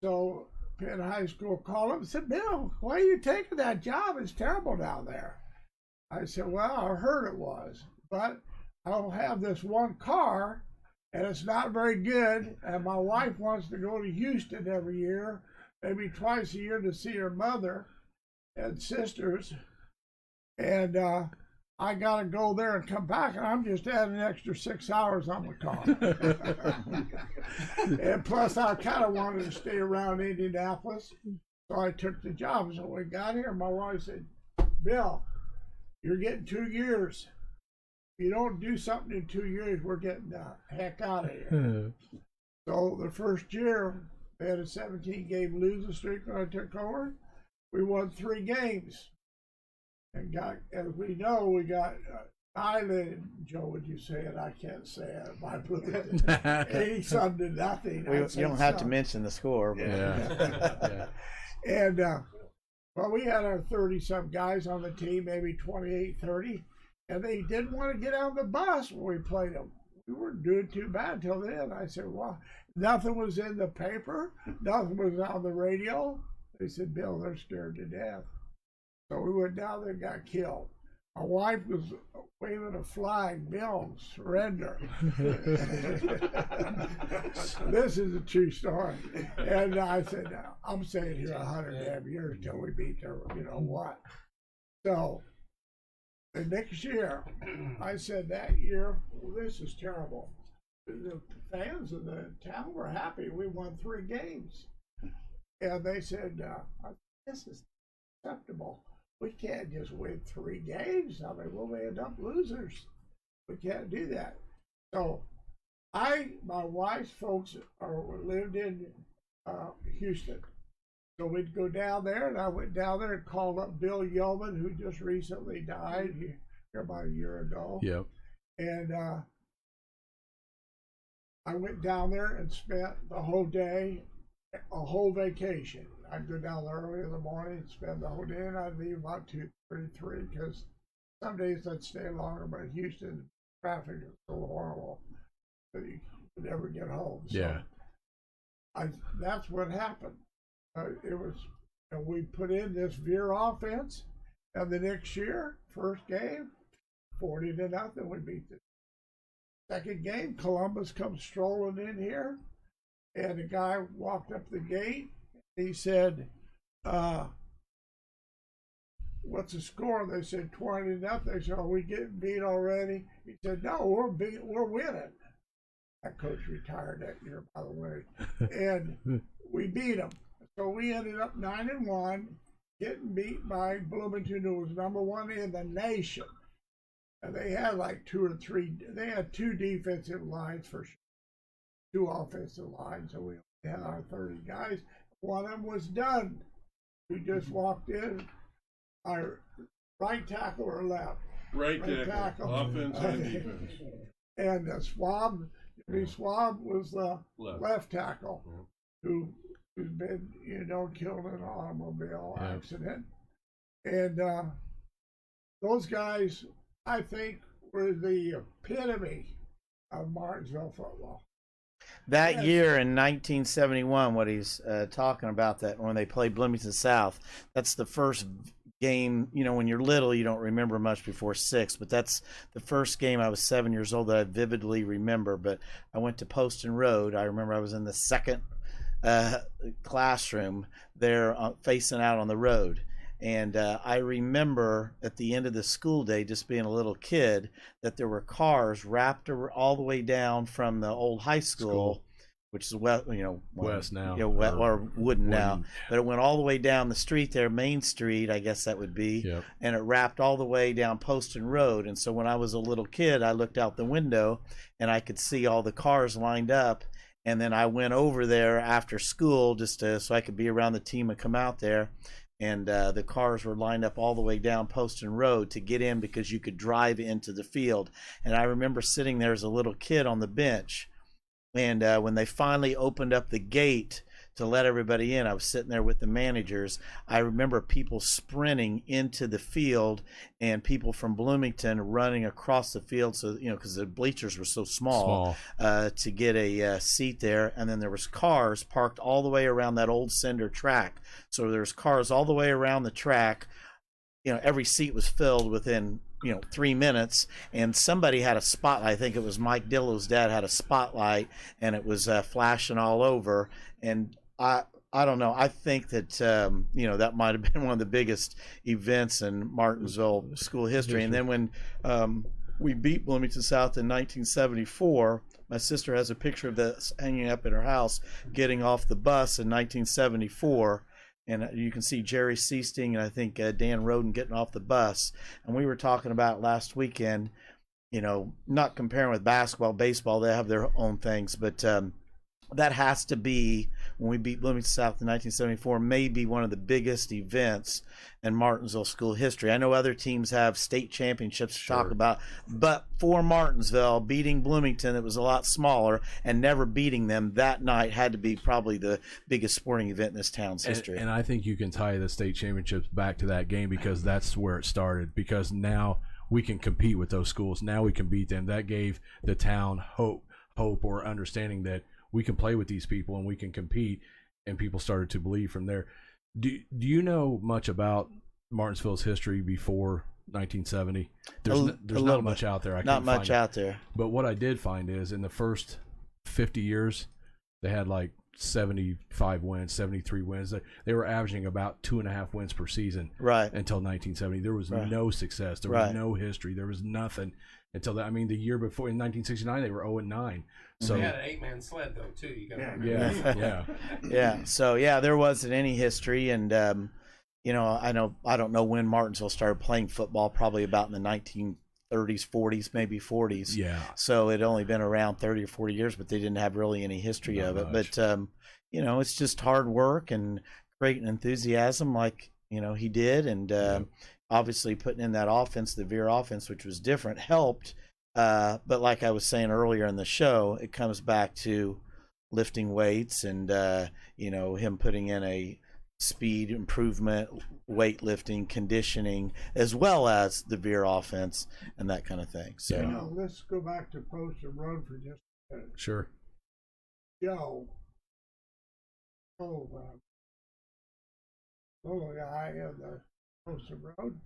C: So Penn High School called him and said, "Bill, why are you taking that job? It's terrible down there." I said, "Well, I heard it was, but I'll have this one car, and it's not very good, and my wife wants to go to Houston every year, maybe twice a year, to see her mother and sisters, and I got to go there and come back, and I'm just adding an extra 6 hours on the car." And plus, I kind of wanted to stay around Indianapolis, so I took the job. So when we got here, my wife said, "Bill, you're getting 2 years. If you don't do something in 2 years, we're getting the heck out of here." So the first year, they had a 17-game losing streak when I took over. We won 3 games. And as we know, we got Island. Joe, would you say it? I can't say it. My blue 80-something to nothing.
B: You don't have to mention the score. But.
A: Yeah.
C: And well, we had our 30-some guys on the team, maybe 28, 30, and they didn't want to get on the bus when we played them. We weren't doing too bad till then. I said, "Well, nothing was in the paper, nothing was on the radio." They said, "Bill, they're scared to death." So we went down there and got killed. My wife was waving a flag, "Bill, surrender." This is a true story. And I said, "I'm staying here 100 damn years till we beat their, you know what." So the next year, I said that year, "Well, this is terrible." The fans of the town were happy. We won 3 games. And they said, "This is acceptable. We can't just win 3 games. I mean, we'll end up losers. We can't do that." So my wife's folks lived in Houston. So we'd go down there, and I went down there and called up Bill Yeoman, who just recently died here about a year ago.
A: Yep.
C: And I went down there and spent the whole day, a whole vacation. I'd go down there early in the morning and spend the whole day, and I'd leave about 2:33 because some days I'd stay longer, but Houston traffic is so horrible that you could never get home. So
A: Yeah.
C: That's what happened. And we put in this veer offense, and the next year, first game, 40-0, we beat the second game. Columbus comes strolling in here, and the guy walked up the gate. He said, what's the score? They said 20-0. So we getting beat already? He said, no, we're winning. That coach retired that year, by the way, and we beat them. So we ended up 9-1, getting beat by Bloomington, who was #1 in the nation. And they had like 2 or 3. They had 2 defensive lines for sure, 2 offensive lines. So we only had our 30 guys. One of them was done. We just walked in. Our right tackle or left?
F: Right tackle. Offense and defense.
C: And Swab, Jimmy Swab was the left tackle, who's been, killed in an automobile accident. And those guys, I think, were the epitome of Martinsville football.
B: That year in 1971, what he's talking about, that when they played Bloomington South, that's the first game. When you're little, you don't remember much before 6, but that's the first game. I was 7 years old that I vividly remember. But I went to Poston Road. I remember I was in the second classroom there, facing out on the road. And I remember at the end of the school day, just being a little kid, that there were cars wrapped all the way down from the old high school, which is west now, or Wooden now, but it went all the way down the street there, Main Street, I guess that would be, and it wrapped all the way down Poston Road. And so when I was a little kid, I looked out the window and I could see all the cars lined up. And then I went over there after school just so I could be around the team and come out there. And the cars were lined up all the way down Poston Road to get in because you could drive into the field. And I remember sitting there as a little kid on the bench. And when they finally opened up the gate to let everybody in, I was sitting there with the managers. I remember people sprinting into the field and people from Bloomington running across the field, so because the bleachers were so small. To get a seat there. And then there was cars parked all the way around that old cinder track. So there's cars all the way around the track. Every seat was filled within 3 minutes, and somebody had a spotlight. I think it was Mike Dillo's dad had a spotlight, and it was flashing all over. And I don't know. I think that that might have been one of the biggest events in Martinsville school history. And then when we beat Bloomington South in 1974, my sister has a picture of this hanging up in her house, getting off the bus in 1974. And you can see Jerry Seasting and I think Dan Roden getting off the bus. And we were talking about last weekend, not comparing with basketball, baseball, they have their own things, but that has to be, when we beat Bloomington South in 1974, maybe one of the biggest events in Martinsville school history. I know other teams have state championships to talk about, but for Martinsville, beating Bloomington, it was a lot smaller, and never beating them that night had to be probably the biggest sporting event in this town's history.
A: And I think you can tie the state championships back to that game because that's where it started, because now we can compete with those schools. Now we can beat them. That gave the town hope or understanding that we can play with these people and we can compete, and people started to believe from there. Do you know much about Martinsville's history before 1970? There's not much out there.
B: Not much out there.
A: But what I did find is in the first 50 years, they had like 75 wins, 73 wins. They were averaging about 2.5 wins per season until 1970. There was no success. There was no history. There was nothing until that. I mean, the year before, in 1969, they were 0-9. So
D: they had an 8-man sled though too. You got to remember.
B: Yeah. So there wasn't any history, and I don't know when Martinsville started playing football. Probably about in the 1930s, 40s, maybe 40s.
A: Yeah.
B: So it only been around 30 or 40 years, but they didn't have really any history of it. But it's just hard work and great enthusiasm, like he did, and obviously putting in that offense, the Veer offense, which was different, helped. But like I was saying earlier in the show, it comes back to lifting weights and him putting in a speed improvement, weightlifting, conditioning, as well as the Veer offense and that kind of thing. So
C: let's go back to Poston Road for just a minute.
A: Sure.
C: Joe, little guy in the Poston Road,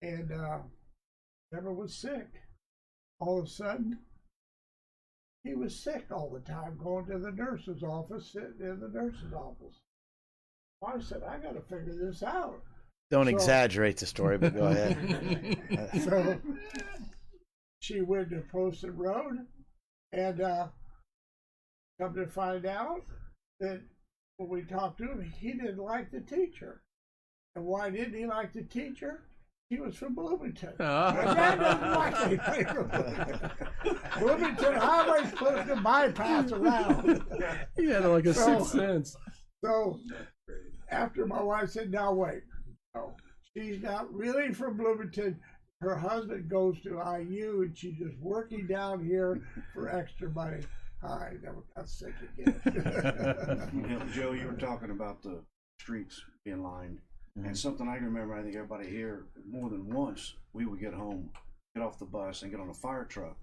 C: and never was sick. All of a sudden, he was sick all the time, going to the nurse's office, sitting in the nurse's office. I said, I got to figure this out.
B: Don't
C: So-
B: exaggerate the story, but go ahead.
C: So she went to Poston Road, and come to find out that when we talked to him, he didn't like the teacher. And why didn't he like the teacher? He was from Bloomington.
A: Ah.
C: My dad doesn't like anything from Bloomington. Bloomington Highway's supposed to bypass around.
A: He had like a
C: So-
A: sixth sense.
C: So after my wife said, now wait, no, she's not really from Bloomington. Her husband goes to IU and she's just working down here for extra money. I never got sick again.
E: You know, Joe, you were talking about the streets being lined. And something I remember, I think everybody here, more than once, we would get home, get off the bus, and get on a fire truck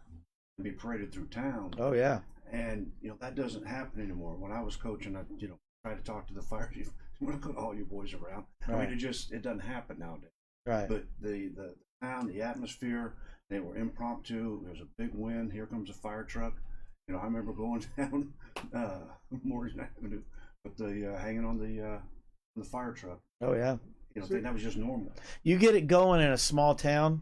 E: and be paraded through town.
B: Oh yeah.
E: And, you know, that doesn't happen anymore. When I was coaching, I, you know, tried to talk to the fire chief. We're not going all you boys around. I
B: Right.
E: mean, it doesn't happen nowadays.
B: Right.
E: But the town, the atmosphere, they were impromptu. There was a big wind. Here comes a fire truck. You know, I remember going down Morgan Avenue with the hanging on the fire truck.
B: Oh yeah.
E: You know, that was just normal.
B: You get it going in a small town,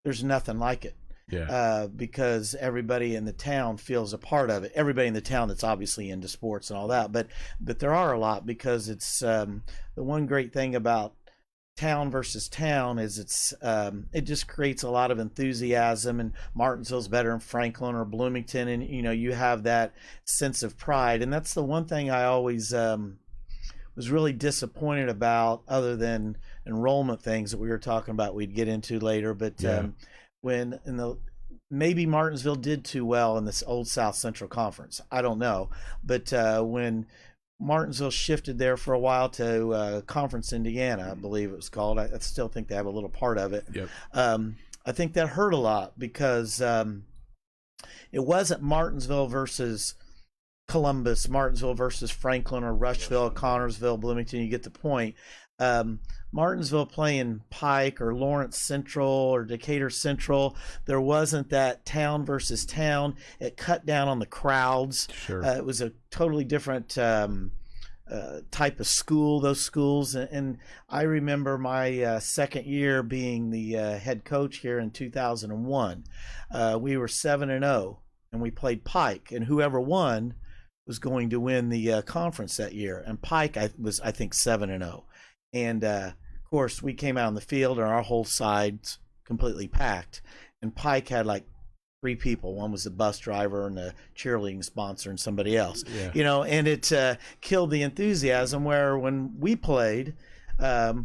B: there's nothing like it.
A: Yeah.
B: Because everybody in the town feels a part of it. Everybody in the town that's obviously into sports and all that, but there are a lot, because it's the one great thing about town versus town is it just creates a lot of enthusiasm, and Martinsville's better than Franklin or Bloomington, and you know, you have that sense of pride, and that's the one thing I always was really disappointed about, other than enrollment things that we were talking about we'd get into later. But
A: Yeah.
B: when maybe Martinsville did too well in this old South Central Conference, I don't know, but when Martinsville shifted there for a while to Conference Indiana, I believe it was called, I still think they have a little part of it.
A: Yep.
B: I think that hurt a lot, because it wasn't Martinsville versus Columbus, Martinsville versus Franklin, or Rushville, Connorsville, Bloomington. You get the point. Martinsville playing Pike or Lawrence Central or Decatur Central, there wasn't that town versus town. It cut down on the crowds.
A: Sure.
B: It was a totally different type of school, those schools. And I remember my second year being the head coach here in 2001. We were 7-0, and we played Pike, and whoever won was going to win the conference that year. And Pike was, I think, 7-0. And of course, we came out on the field, and our whole side's completely packed. And Pike had like 3 people. One was the bus driver and the cheerleading sponsor and somebody else.
A: Yeah.
B: You know, and it killed the enthusiasm. Where when we played,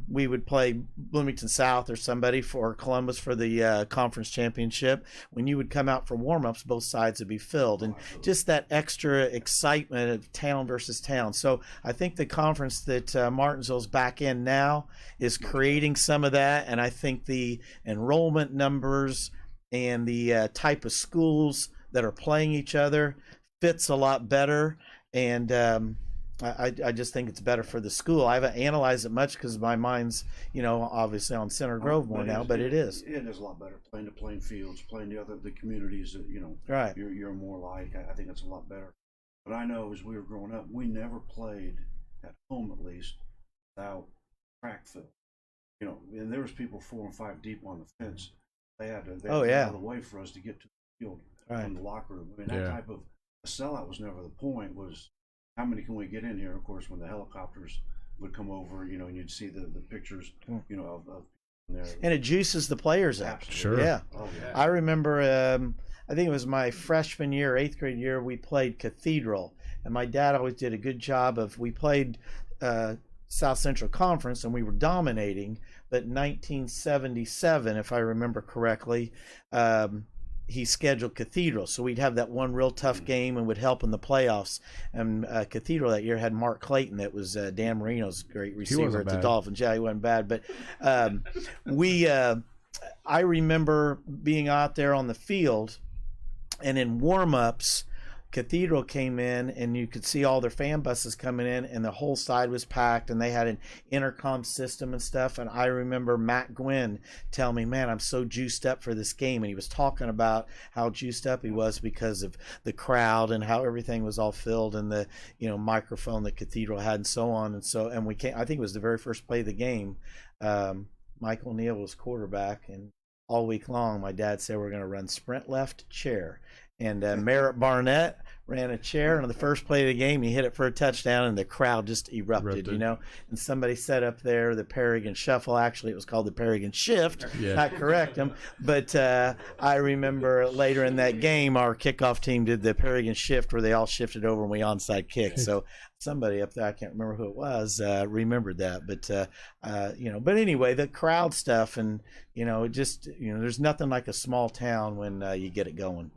B: we would play Bloomington South or somebody for Columbus for the conference championship. When you would come out for warm-ups, both sides would be filled, and just that extra excitement of town versus town. So I think the conference that Martinsville's back in now is creating some of that, and I think the enrollment numbers and the type of schools that are playing each other fits a lot better, and I just think it's better for the school. I haven't analyzed it much because my mind's, you know, obviously on Center Grove more now, but it is.
E: It is a lot better playing the playing fields, playing the communities that, you know,
B: Right.
E: you're more like. I think it's a lot better. But I know as we were growing up, we never played at home, at least, without track field. You know, and there was people 4 and 5 deep on the fence. They had to
B: Oh,
E: go
B: yeah.
E: out of the way for us to get to the field
B: Right.
E: from the locker room. I mean, that
A: Yeah.
E: type of a sellout was never the point. Was how many can we get in here? Of course, when the helicopters would come over, you know, and you'd see the pictures, you know, of there.
B: And it juices the players up.
E: Absolutely.
A: Sure.
B: Yeah.
E: Oh, yeah.
B: I remember, I think it was my freshman year, 8th grade year, we played Cathedral. And my dad always did a good job of, we played South Central Conference and we were dominating. But 1977, if I remember correctly, he scheduled Cathedral. So we'd have that one real tough game and would help in the playoffs. And Cathedral that year had Mark Clayton, that was Dan Marino's great receiver
A: wasn't
B: at the
A: bad.
B: Dolphins. Yeah, he wasn't bad. But I remember being out there on the field, and in warm-ups, Cathedral came in, and you could see all their fan buses coming in, and the whole side was packed, and they had an intercom system and stuff. And I remember Matt Gwynn telling me, man, I'm so juiced up for this game. And he was talking about how juiced up he was because of the crowd and how everything was all filled, and the microphone that Cathedral had and so on. And we came, I think it was the very first play of the game. Mike O'Neill was quarterback, and all week long my dad said we're going to run sprint left, chair. And Merritt Barnett ran a chair, and on the first play of the game, he hit it for a touchdown, and the crowd just erupted. And somebody set up there the Perrigan Shuffle. Actually, it was called the Perrigan Shift. Yeah. Not correct him. But I remember later in that game, our kickoff team did the Perrigan Shift, where they all shifted over and we onside kicked. So somebody up there, I can't remember who it was, remembered that. But but anyway, the crowd stuff, and it just there's nothing like a small town when you get it going.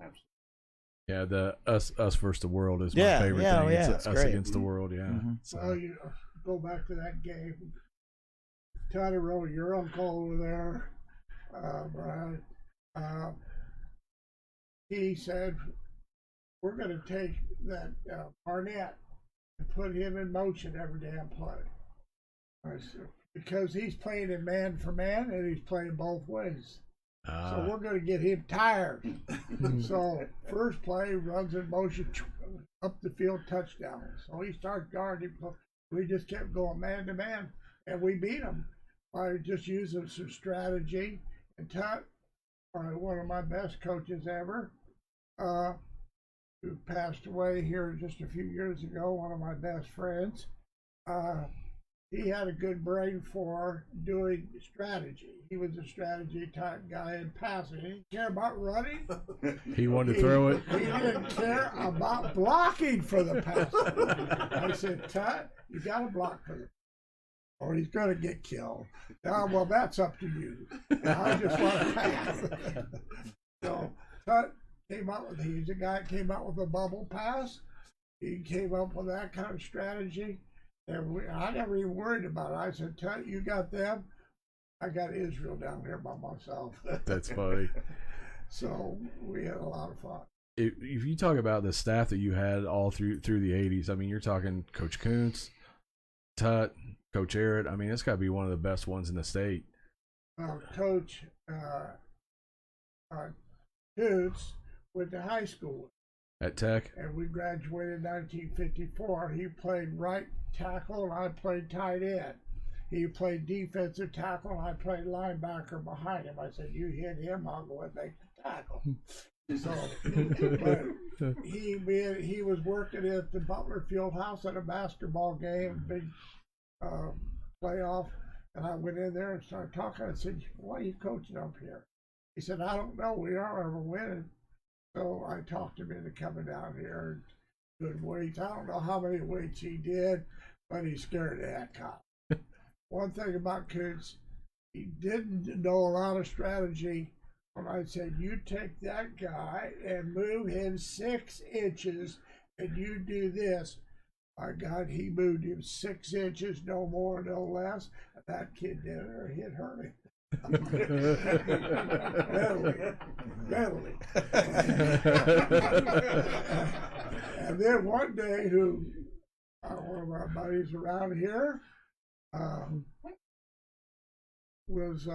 A: Yeah, the us versus the world is my favorite thing. It's us
B: great.
A: Against the world. Yeah. Mm-hmm.
C: So go back to that game. Totero, your uncle over there, Brian, he said, we're going to take that Barnett and put him in motion every damn play. I said, because he's playing in man for man, and he's playing both ways. So we're going to get him tired. So first play, runs in motion, up the field, touchdown. So he starts guarding. We just kept going man to man, and we beat him by just using some strategy. And Tut, one of my best coaches ever, who passed away here just a few years ago, one of my best friends, he had a good brain for doing strategy. He was a strategy type guy in passing. He didn't care about running.
A: He wanted to throw it.
C: He didn't care about blocking for the pass. I said, Tut, you got to block for the or he's going to get killed. Well, that's up to you. I just want to pass. So Tut came up with, he's a guy that came up with a bubble pass. He came up with that kind of strategy. And I never even worried about it. I said, Tut, you got them. I got Israel down here by myself.
A: That's funny.
C: So we had a lot of fun.
A: If you talk about the staff that you had all through the 80s, I mean, you're talking Coach Kuntz, Tut, Coach Arrett. I mean, it's got to be one of the best ones in the state.
C: Coach Kuntz went to high school
A: at Tech,
C: and we graduated in 1954. He played right tackle, and I played tight end. He played defensive tackle, and I played linebacker behind him. I said, you hit him, I'll go and make the tackle. So, but he was working at the Butler Fieldhouse at a basketball game, big playoff, and I went in there and started talking. I said, why are you coaching up here? He said, I don't know, we aren't ever winning. So I talked him into coming down here, good weights. I don't know how many weights he did, but he scared the heck out. One thing about Kuntz, he didn't know a lot of strategy. When I said, you take that guy and move him 6 inches, and you do this. My God, he moved him 6 inches, no more, no less. That kid did it, or he'd hurt him. Mentally. And then one day, one of our buddies around here was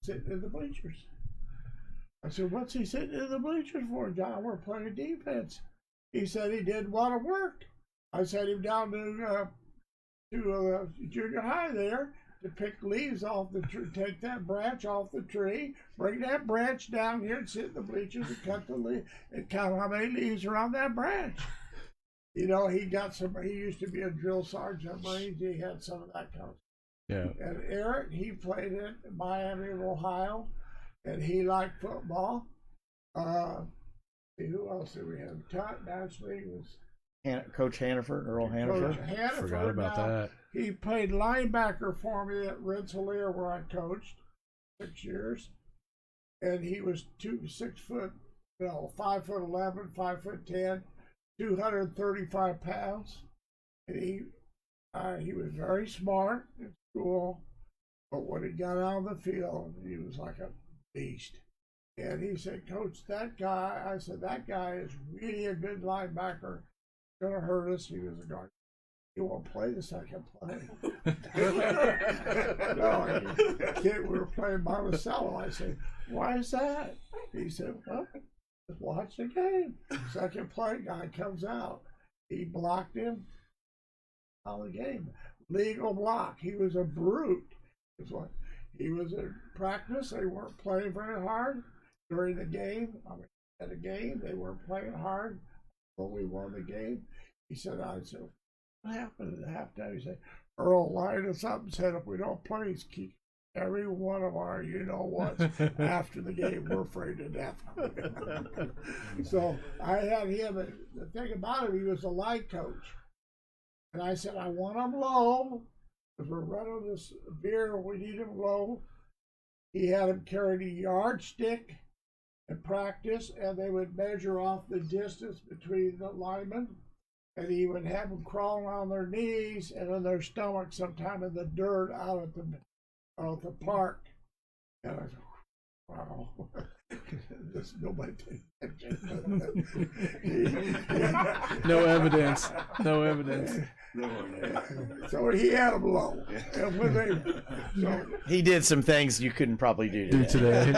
C: sitting in the bleachers. I said, what's he sitting in the bleachers for, John? We're playing defense. He said he didn't want to work. I sent him down to junior high there to pick leaves off the tree, take that branch off the tree, bring that branch down here and sit in the bleachers and cut the leaf and count how many leaves are on that branch. He used to be a drill sergeant, Marines. He had some of that kind of stuff. Yeah. And Eric, he played in Miami, Ohio, and he liked football. Who else did we have? Tut naturally was
B: Coach Hannaford, Earl Hannaford.
C: Coach Hannaford.
A: Forgot about that.
C: He played linebacker for me at Rensselaer, where I coached 6 years, and he was 5'11", 5'10", 235 pounds. And he was very smart in school, but when he got out on the field, he was like a beast. And he said, Coach, that guy, I said, that guy is really a good linebacker. Going to hurt us. He was a guard. He won't play the second play. No, kid, we were playing Monticello. I said, why is that? He said, well, just watch the game. Second play, guy comes out. He blocked him out of the game. Legal block. He was a brute. Is what he was in practice. They weren't playing very hard during the game. I mean, at a game, they weren't playing hard. But we won the game. He said, I said, what happened at halftime? He said, Earl lined us up and said, if we don't play, he's keep every one of our, you know what, after the game, we're afraid to death. So I had him, and the thing about him, he was a line coach. And I said, I want him low, because we're running this veer, we need him low. He had him carry a yardstick in practice, and they would measure off the distance between the linemen. And he would have them crawling on their knees and on their stomach sometime in the dirt out at the park. And I said, wow, this nobody paid attention.
A: No evidence. No evidence.
C: So he had them low. And when so
B: He did some things you couldn't probably do
A: today.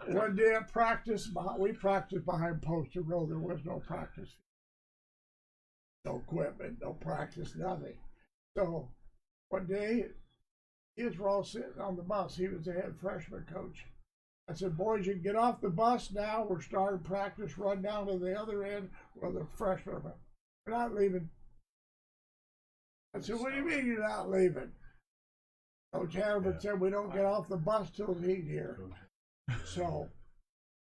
C: one day at practice, we practiced behind Poster Road. There was no practice. No equipment, no practice, nothing. So one day, kids were all sitting on the bus. He was the head freshman coach. I said, boys, you can get off the bus now. We're starting practice. Run down to the other end where the freshmen are. We're not leaving. I said, what do you mean you're not leaving? Coach Hannaford said, we don't get off the bus till he's here. So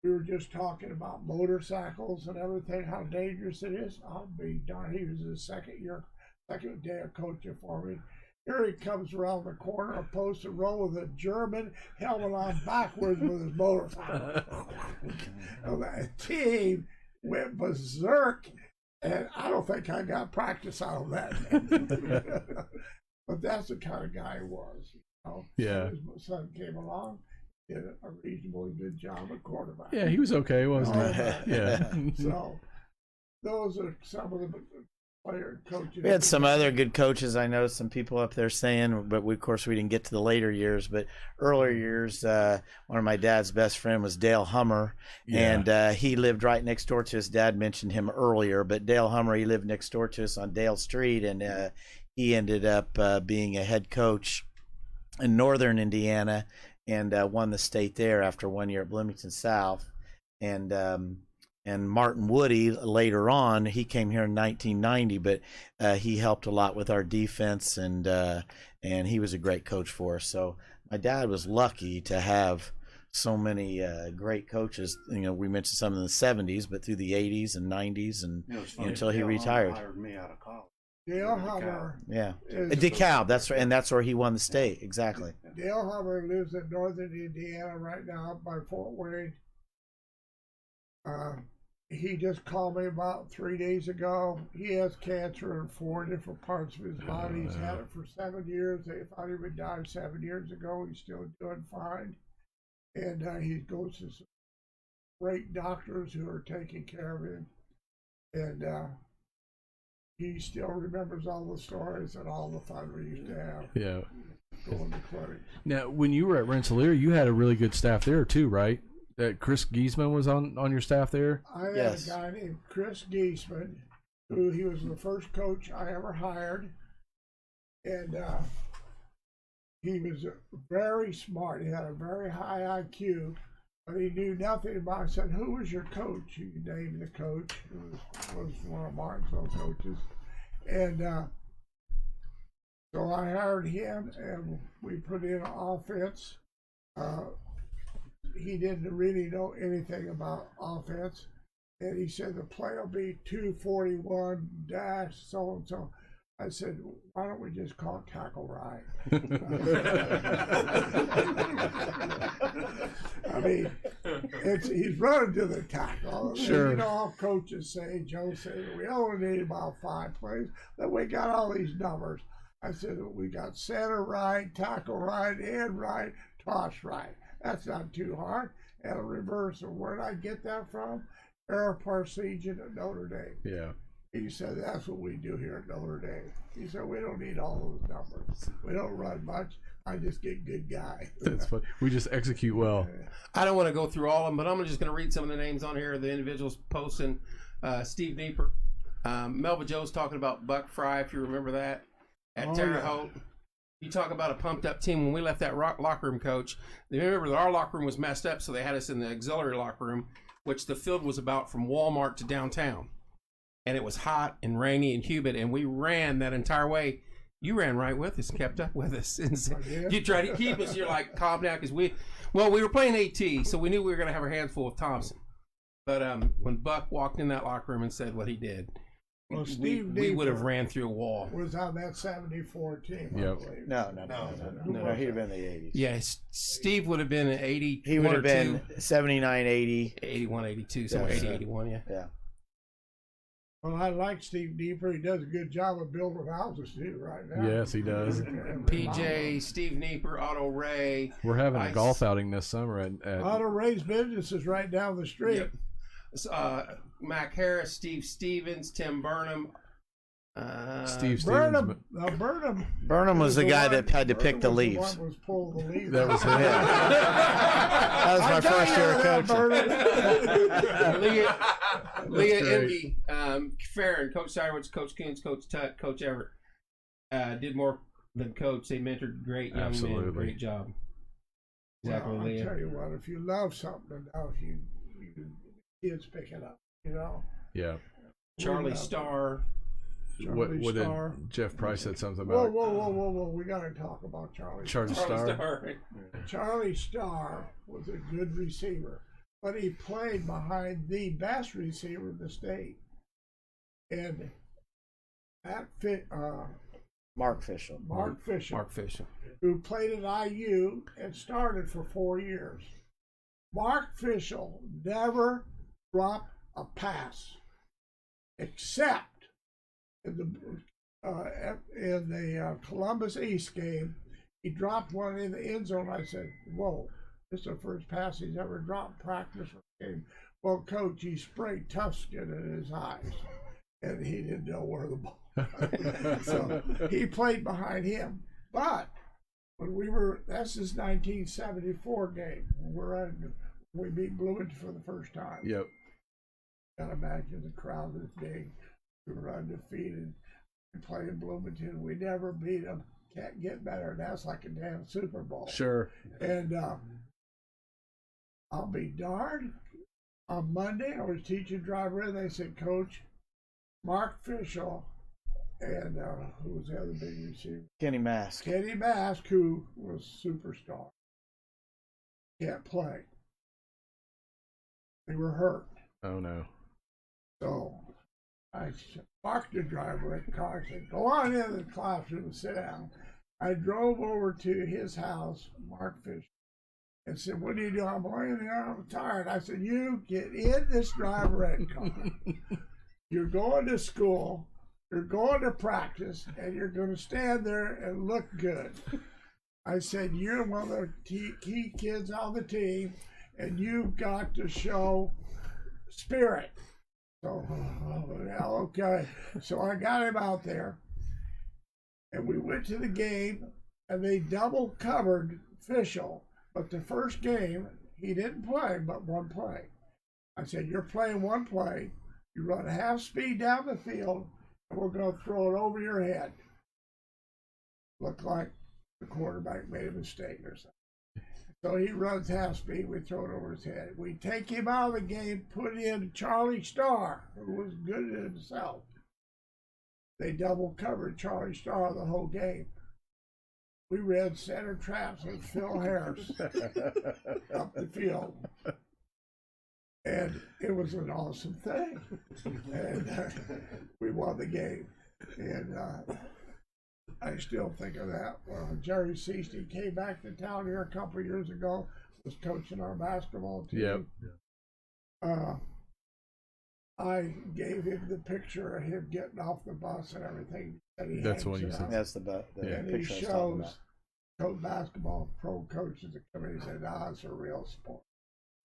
C: we were just talking about motorcycles and everything, how dangerous it is. I'll be darned. He was his second day of coaching for me. Here he comes around the corner of Posted Road with a German helmet on backwards with his motorcycle. And that team went berserk, and I don't think I got practice out of that. But that's the kind of guy he was. You know?
A: Yeah.
C: His son came along, did a reasonably good job at quarterback.
A: Yeah, he was okay, wasn't he? Yeah.
C: So those are some of the player coaches.
B: We had some other good coaches. I know some people up there saying, but of course we didn't get to the later years. But earlier years, one of my dad's best friend was Dale Hummer, and he lived right next door to us. Dad mentioned him earlier, but Dale Hummer, he lived next door to us on Dale Street, and he ended up being a head coach in northern Indiana, and won the state there after 1 year at Bloomington South. And Martin Woody later on, he came here in 1990, but he helped a lot with our defense, and he was a great coach for us. So my dad was lucky to have so many great coaches. You know, we mentioned some in the 70s, but through the 80s and 90s, and until he retired.
E: Hired me out of college.
C: Dale Hummer.
B: Yeah, DeKalb. That's right, and that's where he won the state. Exactly.
C: Dale Hummer lives in northern Indiana right now, up by Fort Wayne. He just called me about 3 days ago. He has cancer in 4 different parts of his body. He's had it for 7 years. They thought he would die 7 years ago. He's still doing fine. And he goes to some great doctors who are taking care of him. And he still remembers all the stories and all the fun we used to have.
A: Yeah.
C: Going to clinic.
A: Now, when you were at Rensselaer, you had a really good staff there too, right? That Chris Giesman was on your staff there?
C: I had a guy named Chris Giesman, who he was the first coach I ever hired. And he was very smart. He had a very high IQ, but he knew nothing about it. I said, who was your coach? He named the coach, who was one of Martinsville coaches. And so I hired him, and we put in an offense. He didn't really know anything about offense. And he said, the play will be 241 dash so-and-so. I said, why don't we just call it tackle right? I mean, he's running to the tackle.
A: Sure.
C: You know, all coaches say, Joe said, we only need about 5 plays. Then we got all these numbers. I said, we got center right, tackle right, end right, toss right. That's not too hard. and a reverse. And where did I get that from? Eric Parsegian at Notre Dame.
A: Yeah.
C: He said, that's what we do here at Notre Dame. He said, we don't need all those numbers. We don't run much. I just get good guys.
A: That's funny. We just execute well.
D: I don't want to go through all of them, but I'm just going to read some of the names on here. The individuals posting. Steve Nieper. Melva Joe's talking about Buck Fry, if you remember that, at Terre Haute. You talk about a pumped-up team. When we left that locker room, Coach, they remember that our locker room was messed up, so they had us in the auxiliary locker room, which the field was about from Walmart to downtown. And it was hot and rainy and humid, and we ran that entire way. You ran right with us, kept up with us. You tried to keep us. You're like, calm down, because we were playing AT, so we knew we were going to have our hands full with Thompson. But when Buck walked in that locker room and said what he did,
C: well,
D: we would have ran through a wall.
C: Was on that 74 team, I
A: Yep.
C: believe.
B: No, he'd have been in the 80s.
D: Yes, Steve would have been in 80.
B: He would have been 79, 80.
D: 81, 82, somewhere 80, 81, yeah.
B: Yeah.
C: Well, I like Steve Nieper. He does a good job of building houses, too, right now.
A: Yes, he does.
D: PJ, Steve Nieper, Otto Ray.
A: We're having a golf outing this summer at
C: Otto Ray's business is right down the street.
D: Yep. Mac Harris, Steve Stevens, Tim Burnham.
A: Steve Stevens.
B: Burnham was the guy that had to pick the leaves.
C: That was pull the leaves.
A: That was him.
B: That was my first year of coaching.
D: Leah Envy, Farron, Coach Siderewicz, Coach Coons, Coach Tutt, Coach Everett. Did more than coach. They mentored great young men. Great job. Exactly,
C: well,
D: Leah.
C: I'll tell you what, if you love something, now if you kids pick it up, you know.
A: Yeah.
D: Charlie Starr.
A: What did Jeff Price said something about?
C: Whoa! We got to talk about Charlie
A: Starr.
C: Charlie Starr was a good receiver, but he played behind the best receiver in the state, and that fit.
B: Mark Fischel.
C: Mark
D: Fischel,
C: who played at IU and started for 4 years. Mark Fischel never dropped a pass, except in the Columbus East game. He dropped one in the end zone. I said, "Whoa, this is the first pass he's ever dropped practice for the game." Well, coach, he sprayed tough skin in his eyes, and he didn't know where the ball. So he played behind him. But when that's his 1974 game. We beat Bloomington for the first time.
A: Yep.
C: Gotta imagine the crowd was big. We were undefeated. We played Bloomington. We never beat them. Can't get better. That's like a damn Super Bowl.
A: Sure.
C: And I'll be darned. On Monday, I was teaching driver, and they said, "Coach, Mark Fischel and who was the other big receiver?
B: Kenny Mask,
C: who was superstar, can't play. They were hurt."
A: Oh no.
C: So I parked the driver at the car and said, "Go on in the classroom and sit down." I drove over to his house, Mark Fischel, and said, "What are you doing?" "I'm laying there, I'm tired." I said, "You get in this driverette car. You're going to school, you're going to practice, and you're going to stand there and look good." I said, "You're one of the key kids on the team, and you've got to show spirit." So, yeah, okay. So I got him out there, and we went to the game, and they double covered Fischel. But the first game, he didn't play but one play. I said, "You're playing one play. You run half speed down the field, and we're going to throw it over your head." Looked like the quarterback made a mistake or something. So he runs half speed, we throw it over his head. We take him out of the game, put in Charlie Starr, who was good at himself. They double covered Charlie Starr the whole game. We ran center traps with Phil Harris up the field. And it was an awesome thing. And we won the game. And I still think of that. Jerry Seaston came back to town here a couple of years ago, was coaching our basketball team.
A: Yep.
C: I gave him the picture of him getting off the bus and everything.
A: That's what you said.
B: That's the
C: and
B: picture
C: he
B: I was talking
C: shows
B: about.
C: coach basketball pro coaches that come in and say, "Nah, it's a real sport."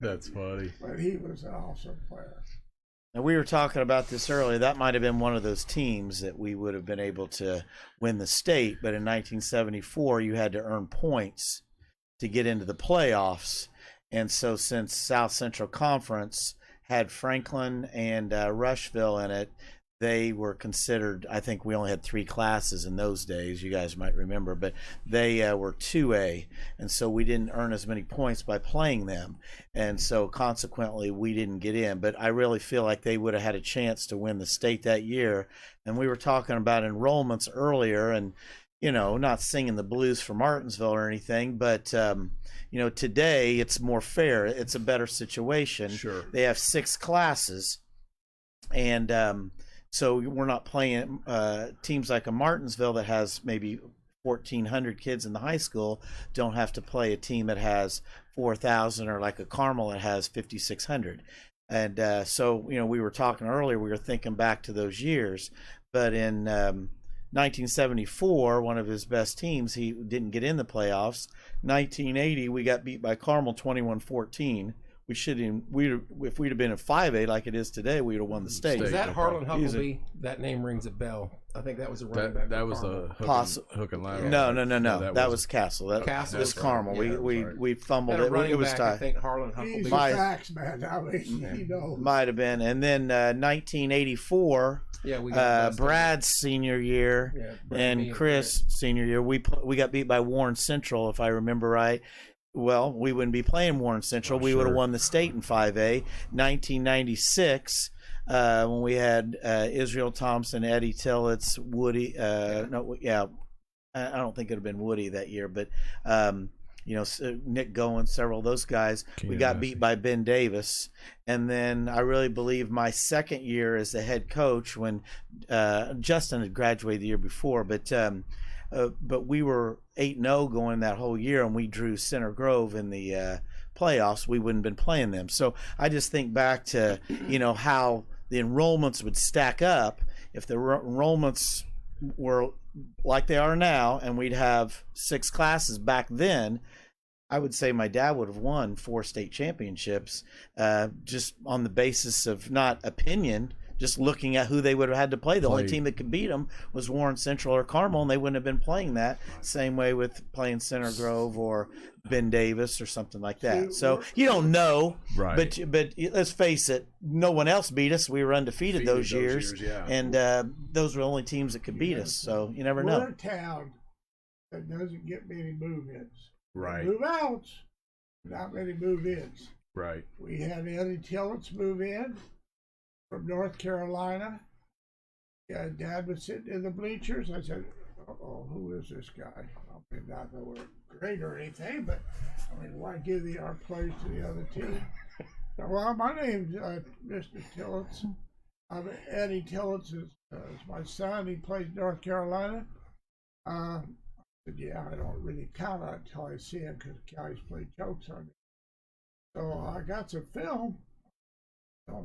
A: That's funny.
C: But he was an awesome player.
B: Now, we were talking about this earlier. That might have been one of those teams that we would have been able to win the state. But in 1974, you had to earn points to get into the playoffs. And so since South Central Conference had Franklin and Rushville in it, they were considered, I think we only had 3 classes in those days, you guys might remember, but they were 2A, and so we didn't earn as many points by playing them, and so consequently we didn't get in. But I really feel like they would have had a chance to win the state that year. And we were talking about enrollments earlier, and not singing the blues for Martinsville or anything, but today it's more fair. It's a better situation.
A: Sure.
B: They have 6 classes, and so we're not playing teams like a Martinsville that has maybe 1,400 kids in the high school don't have to play a team that has 4,000, or like a Carmel that has 5,600. And so we were talking earlier, we were thinking back to those years. But in 1974, one of his best teams, he didn't get in the playoffs. 1980, we got beat by Carmel 21-14. We should if we'd have been in 5A like it is today, we'd have won the state.
D: Is that
A: no
D: Harlan
A: problem.
D: Huckleby? That name rings a bell. I think that was a running back.
A: That was
D: Carmel.
A: the hook and ladder.
B: No. That was Castle.
D: Castle.
B: This Carmel.
A: Yeah,
B: we fumbled
D: Had a
B: it.
D: running
B: It was
D: back,
B: tied.
D: I think Harlan
C: He's
D: Huckleby.
C: a facts man. I mean,
B: Might have been. And then 1984,
D: Yeah, we got
B: Brad's senior year
D: Yeah, Brad, me
B: and
D: and
B: Chris senior year, we got beat by Warren Central, if I remember right. Well, we wouldn't be playing Warren Central. We would have won the state in 5A. 1996, when we had Israel Thompson, Eddie Tillits, Woody. I don't think it would have been Woody that year, but Nick Goen, several of those guys. We got beat by Ben Davis. And then I really believe my second year as the head coach, when Justin had graduated the year before, but we were 8-0 going that whole year, and we drew Center Grove in the playoffs. We wouldn't have been playing them. So I just think back to how the enrollments would stack up if the enrollments were like they are now, and we'd have 6 classes back then. I would say my dad would have won 4 state championships, just on the basis of not opinion, just looking at who they would have had to play. The only team that could beat them was Warren Central or Carmel, and they wouldn't have been playing that. Same way with playing Center Grove or Ben Davis or something like that. So you don't know,
A: right?
B: But let's face it, no one else beat us. We were undefeated those years,
A: yeah.
B: and those were the only teams that could beat us. So you never know.
C: We're a town that doesn't get many move-ins.
A: Right.
C: Move-outs, not many move-ins.
A: Right.
C: We had Eddie Tillits move in from North Carolina. Yeah, Dad was sitting in the bleachers. I said, "Oh, who is this guy?" I mean, not that we're great or anything, but I mean, why give our place to the other team? Well, my name's Mr. Tillits. Eddie Tillits is my son. He plays North Carolina. I said, yeah, I don't really count on it until I see him because the guys play jokes on me. So I got some film. He's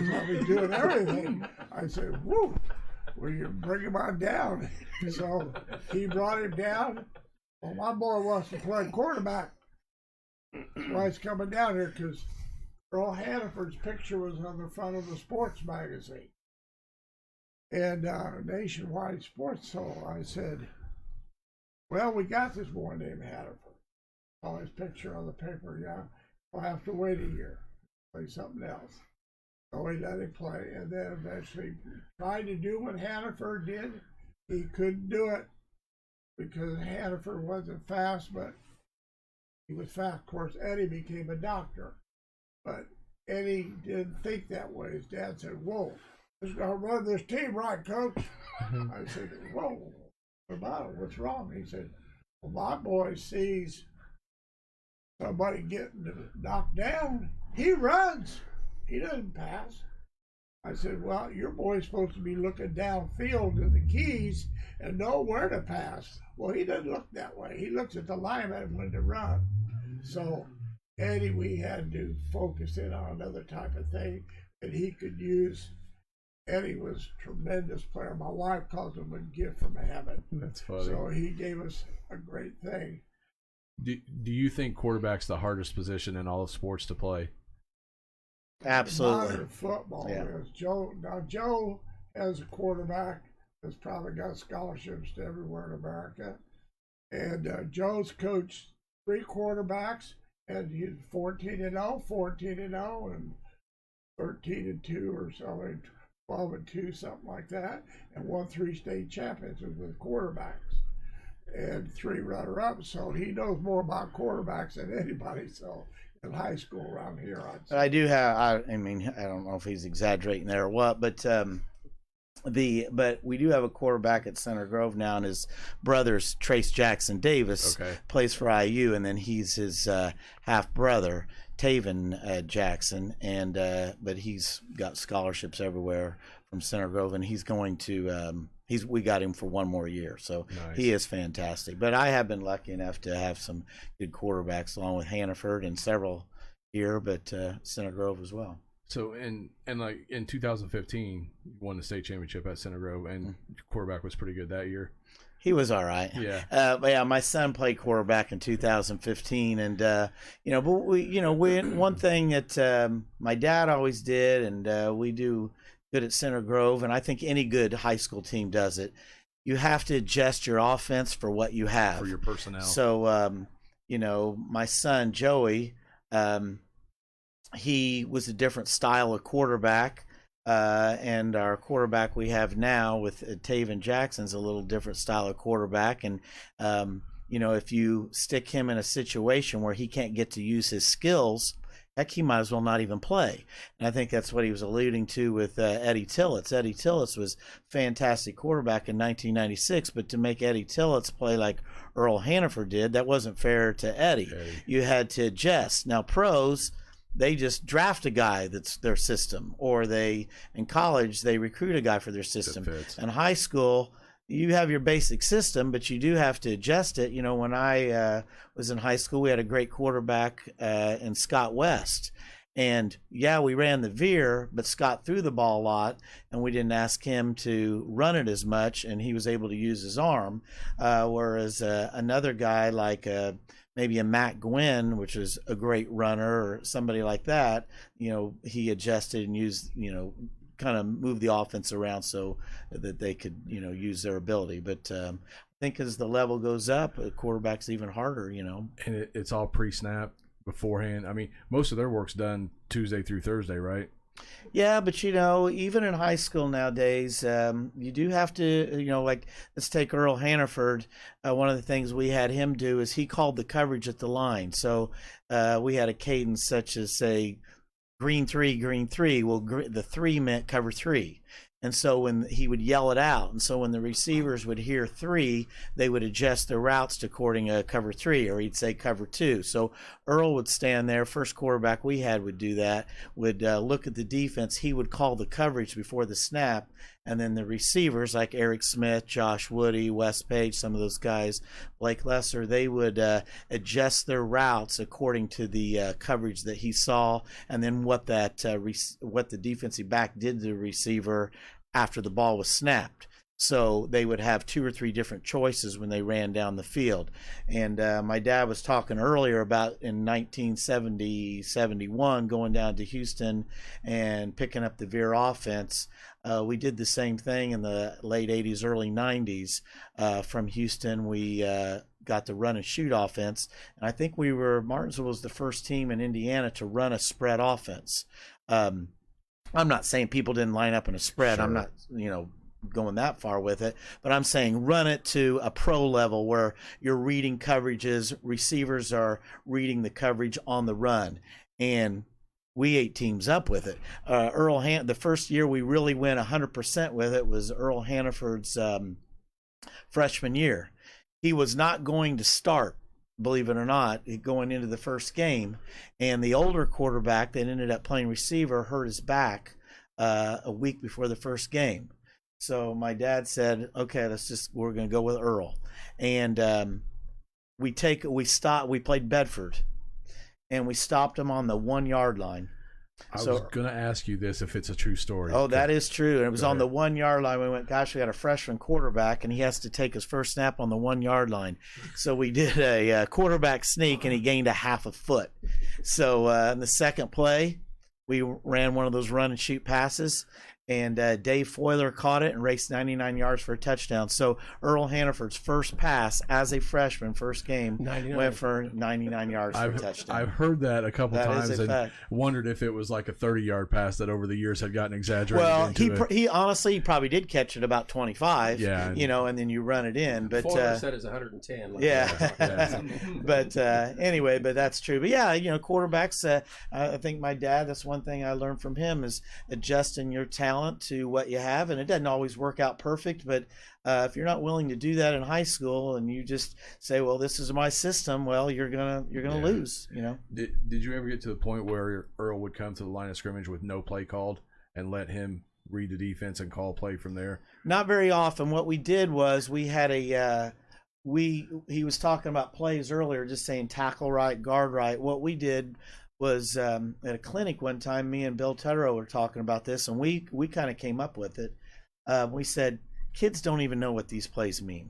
C: probably doing everything. I said, whoo, well, you bring him on down. So he brought him down. Well, my boy wants to play quarterback. That's why he's coming down here, because Earl Hannaford's picture was on the front of the sports magazine and Nationwide Sports. So I said, well, we got this boy named Hannaford. Saw his picture on the paper. Yeah, I'll have to wait a year. Play something else. So he let him play, and then eventually tried to do what Hannaford did. He couldn't do it because Hannaford wasn't fast, but he was fast. Of course, Eddie became a doctor, but Eddie didn't think that way. His dad said, whoa, let's go run this team right, coach. I said, whoa, what about it? What's wrong? He said, well, my boy sees somebody getting knocked down. He runs. He doesn't pass. I said, well, your boy's supposed to be looking downfield to the keys and know where to pass. Well, he doesn't look that way. He looks at the lineman when to run. So Eddie, we had to focus in on another type of thing that he could use. Eddie was a tremendous player. My wife calls him a gift from heaven.
A: That's funny.
C: So he gave us a great thing.
A: Do you think quarterback's the hardest position in all of sports to play?
B: Absolutely.
C: Modern football
B: Yeah.
C: is. Joe, as a quarterback, has probably got scholarships to everywhere in America. And Joe's coached 3 quarterbacks, and he's 14-0, 14-0, and 13-2 or something, 12-2, something like that, and won 3 state championships with quarterbacks and 3 runner-ups. So he knows more about quarterbacks than anybody. So in high school around here, I'd say.
B: But I do have. I mean, I don't know if he's exaggerating there or what, but but we do have a quarterback at Center Grove now, and his brother's Trace Jackson Davis plays for IU, and then he's his half brother Taven Jackson, and but he's got scholarships everywhere from Center Grove, and he's going to. We got him for 1 more year, so
A: Nice.
B: He is fantastic. But I have been lucky enough to have some good quarterbacks, along with Hannaford and several here, but Center Grove as well.
A: So in 2015, you won the state championship at Center Grove, and your quarterback was pretty good that year.
B: He was all right.
A: Yeah.
B: But yeah, my son played quarterback in 2015, and but one thing that my dad always did, and we do good at Center Grove, and I think any good high school team does it. You have to adjust your offense for what you have,
A: For your personnel.
B: So my son Joey, he was a different style of quarterback. And our quarterback we have now with Taven Jackson's a little different style of quarterback. And, if you stick him in a situation where he can't get to use his skills, heck, he might as well not even play. And I think that's what he was alluding to with Eddie Tillits. Eddie Tillits was fantastic quarterback in 1996, but to make Eddie Tillits play like Earl Hannaford did, that wasn't fair to Eddie. You had to adjust. Now, pros, they just draft a guy that's their system, or in college, they recruit a guy for their system. In high school, you have your basic system, but you do have to adjust it. When I was in high school, we had a great quarterback in Scott West. And yeah, we ran the veer, but Scott threw the ball a lot, and we didn't ask him to run it as much, and he was able to use his arm. Whereas another guy like maybe a Matt Gwynn, which was a great runner, or somebody like that, he adjusted and used, kind of move the offense around so that they could, use their ability. But I think as the level goes up, a quarterback's even harder,
A: And it's all pre-snap beforehand. I mean, most of their work's done Tuesday through Thursday, right?
B: Yeah, but even in high school nowadays, you do have to, like, let's take Earl Hannaford. One of the things we had him do is he called the coverage at the line. So we had a cadence such as, say, green 3, green 3. Well, the 3 meant cover 3. And so when he would yell it out, and so when the receivers would hear 3, they would adjust their routes to according to cover 3, or he'd say cover 2. So Earl would stand there. First quarterback we had would do that, would look at the defense. He would call the coverage before the snap, and then the receivers like Eric Smith, Josh Woody, Wes Page, some of those guys, Blake Lesser, they would adjust their routes according to the coverage that he saw, and then what the defensive back did to the receiver after the ball was snapped. So they would have 2 or 3 different choices when they ran down the field. And my dad was talking earlier about in 1970-71 going down to Houston and picking up the veer offense. We did the same thing in the late 80s, early 90s. From Houston, we got the run and shoot offense. And I think Martinsville was the first team in Indiana to run a spread offense. I'm not saying people didn't line up in a spread. Sure. I'm not, going that far with it, but I'm saying run it to a pro level where you're reading coverages, receivers are reading the coverage on the run, and we ate teams up with it. The first year we really went 100% with it was Earl Hannaford's freshman year. He was not going to start, believe it or not, going into the first game, and the older quarterback that ended up playing receiver hurt his back a week before the first game. So my dad said, okay, we're going to go with Earl. And we played Bedford, and we stopped him on the 1 yard line.
A: I was going to ask you this if it's a true story.
B: Oh, that is true. And it was on the 1 yard line. We went, gosh, we got a freshman quarterback, and he has to take his first snap on the 1 yard line. So we did a quarterback sneak, and he gained a half a foot. So in the second play, we ran one of those run and shoot passes, and Dave Foiler caught it and raced 99 yards for a touchdown. So Earl Hannaford's first pass as a freshman, first game, 99. Went for 99 yards for a touchdown.
A: I've heard that a couple times and
B: fact.
A: wondered if it was like a 30-yard pass that over the years had gotten exaggerated.
B: Well, he honestly he probably did catch it about 25,
A: yeah,
B: and then you run it in. But
D: Foiler said it's 110. Like
B: yeah. But anyway, but that's true. But yeah, quarterbacks, I think my dad, that's one thing I learned from him is adjusting your talent to what you have, and it doesn't always work out perfect, but if you're not willing to do that in high school and you just say, well, this is my system, well, you're gonna lose.
A: Did you ever get to the point where Earl would come to the line of scrimmage with no play called and let him read the defense and call play from there? Not
B: very often. What we did was we had he was talking about plays earlier, just saying tackle right, guard right. What we did was at a clinic one time, me and Bill Tedrow were talking about this, and we kind of came up with it. We said, kids don't even know what these plays mean.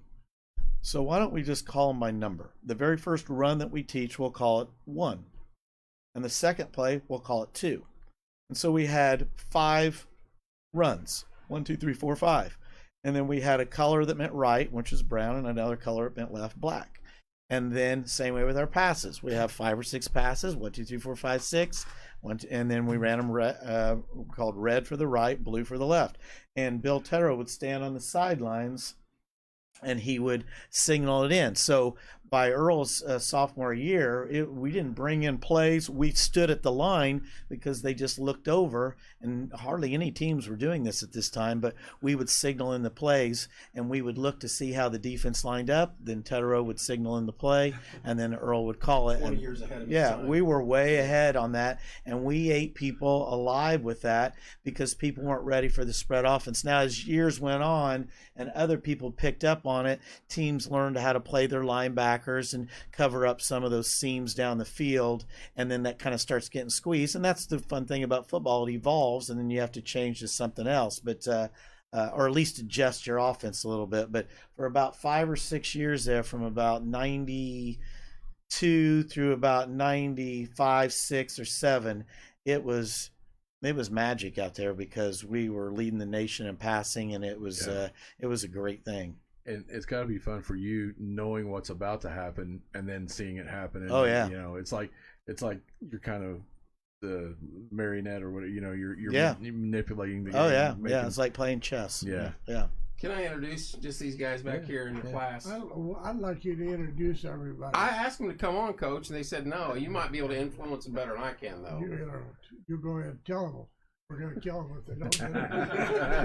B: So why don't we just call them by number? The very first run that we teach, we'll call it 1. And the second play, we'll call it 2. And so we had 5 runs, 1, 2, 3, 4, 5. And then we had a color that meant right, which is brown, and another color that meant left, black. And then same way with our passes. We have 5 or 6 passes, 1, 2, 3, 4, 5, 6. And then we ran them called red for the right, blue for the left. And Bill Tedrow would stand on the sidelines and he would signal it in. So by Earl's sophomore year, we didn't bring in plays. We stood at the line because they just looked over, and hardly any teams were doing this at this time, but we would signal in the plays, and we would look to see how the defense lined up. Then Tedrow would signal in the play, and then Earl would call it.
D: 20 years ahead of
B: his
D: time.
B: We were way ahead on that, and we ate people alive with that because people weren't ready for the spread offense. Now, as years went on and other people picked up on it, teams learned how to play their linebackers and cover up some of those seams down the field, and then that kind of starts getting squeezed. And that's the fun thing about football. It evolves, and then you have to change to something else, but or at least adjust your offense a little bit. But for about 5 or 6 years there, from about 92 through about 95, 6 or 7, it was magic out there because we were leading the nation in passing, and it was a great thing.
A: And it's got to be fun for you knowing what's about to happen and then seeing it happen. And it's like you're kind of the marionette or whatever. You're manipulating the game.
B: It's like playing chess.
A: Yeah.
D: Can I introduce just these guys back here in the class?
C: I'd like you to introduce everybody.
D: I asked them to come on, Coach, and they said no. You might be able to influence them better than I can, though.
C: You go ahead and tell them. We're going to kill them if they don't get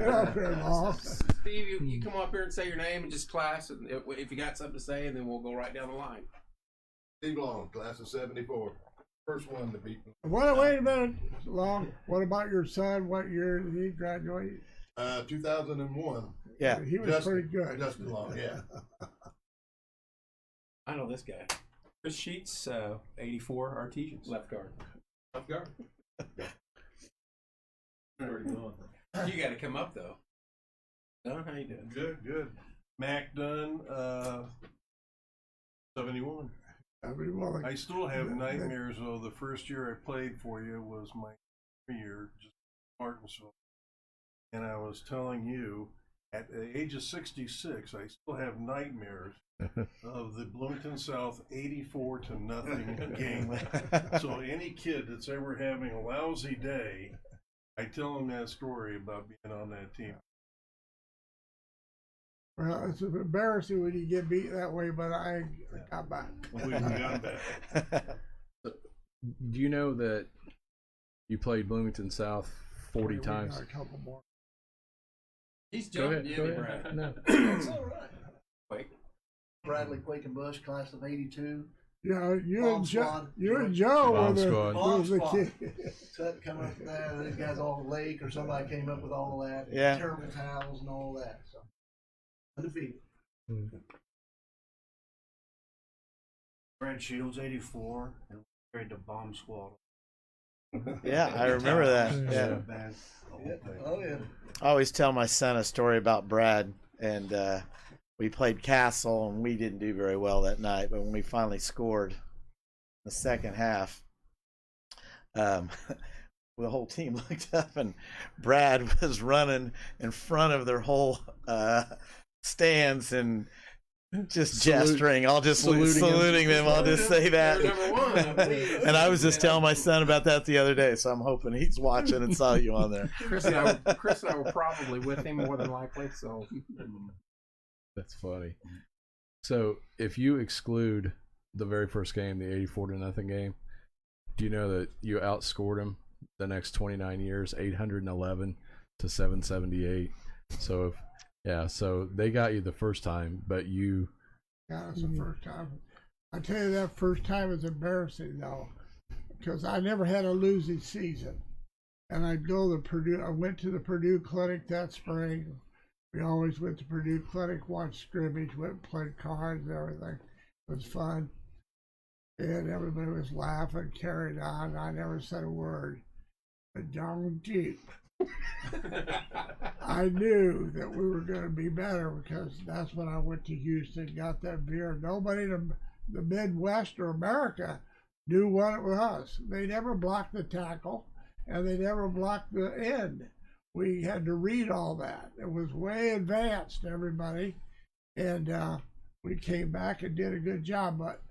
C: up here, Long.
D: Steve, you come up here and say your name and just class, and if you got something to say, and then we'll go right down the line.
F: Steve Long, class of 74. First one to beat me.
C: Wait a minute, Long. What about your son? What year did he graduate?
F: 2001.
B: Yeah.
C: He was pretty good.
F: Justin Long, yeah.
D: I know this guy. Chris Sheets, 84 Artesians. Left guard. Left guard. You got to come up though. Don, how you doing?
F: Good. Mac Dunn, 71. I still have nightmares though. The first year I played for you was my year, just Martinsville, and I was telling you, at the age of 66, I still have nightmares of the Bloomington South 84-0 game. So any kid that's ever having a lousy day, I tell them that story about being on that team.
C: Well, it's embarrassing when you get beat that way, but I got back.
F: We got back.
A: Do you know that you played Bloomington South 40 times?
C: A couple more.
D: He's jumping.
A: Go ahead. No.
G: It's all right.
D: Wait.
G: Bradley Quakenbush, class of 82.
C: Yeah, you and Joe
A: Bomb
C: were the kid.
G: Sutton come up there, these guys off the lake, or somebody came up with all that.
B: Yeah.
G: Terrible towels and all that. So undefeated.
E: Brad Shields, 84, and carried the bomb squad.
B: Yeah, I remember that. Yeah.
E: Bad.
G: Yeah. Oh yeah.
B: I always tell my son a story about Brad, and we played Castle, and we didn't do very well that night. But when we finally scored the second half, the whole team looked up, and Brad was running in front of their whole stands and just gesturing. I'll just saluting them. I'll just say that.
D: Number one, I believe.
B: And I was just telling my son about that the other day, so I'm hoping he's watching and saw you on there.
D: Chris and I were probably with him more than likely. So
A: That's funny. So if you exclude the very first game, the 84-0 game, do you know that you outscored him the next 29 years, 811 to 778? So so they got you the first time, but you.
C: Yeah, that's the first time. I tell you, that first time was embarrassing though, because I never had a losing season, and I'd go to Purdue. I went to the Purdue clinic that spring. We always went to Purdue clinic, watched scrimmage, went and played cards and everything. It was fun, and everybody was laughing, carried on. I never said a word, but down deep, I knew that we were going to be better, because that's when I went to Houston, got that beer. Nobody in the Midwest or America knew what it was. They never blocked the tackle, and they never blocked the end. We had to read all that. It was way advanced, everybody. And we came back and did a good job. But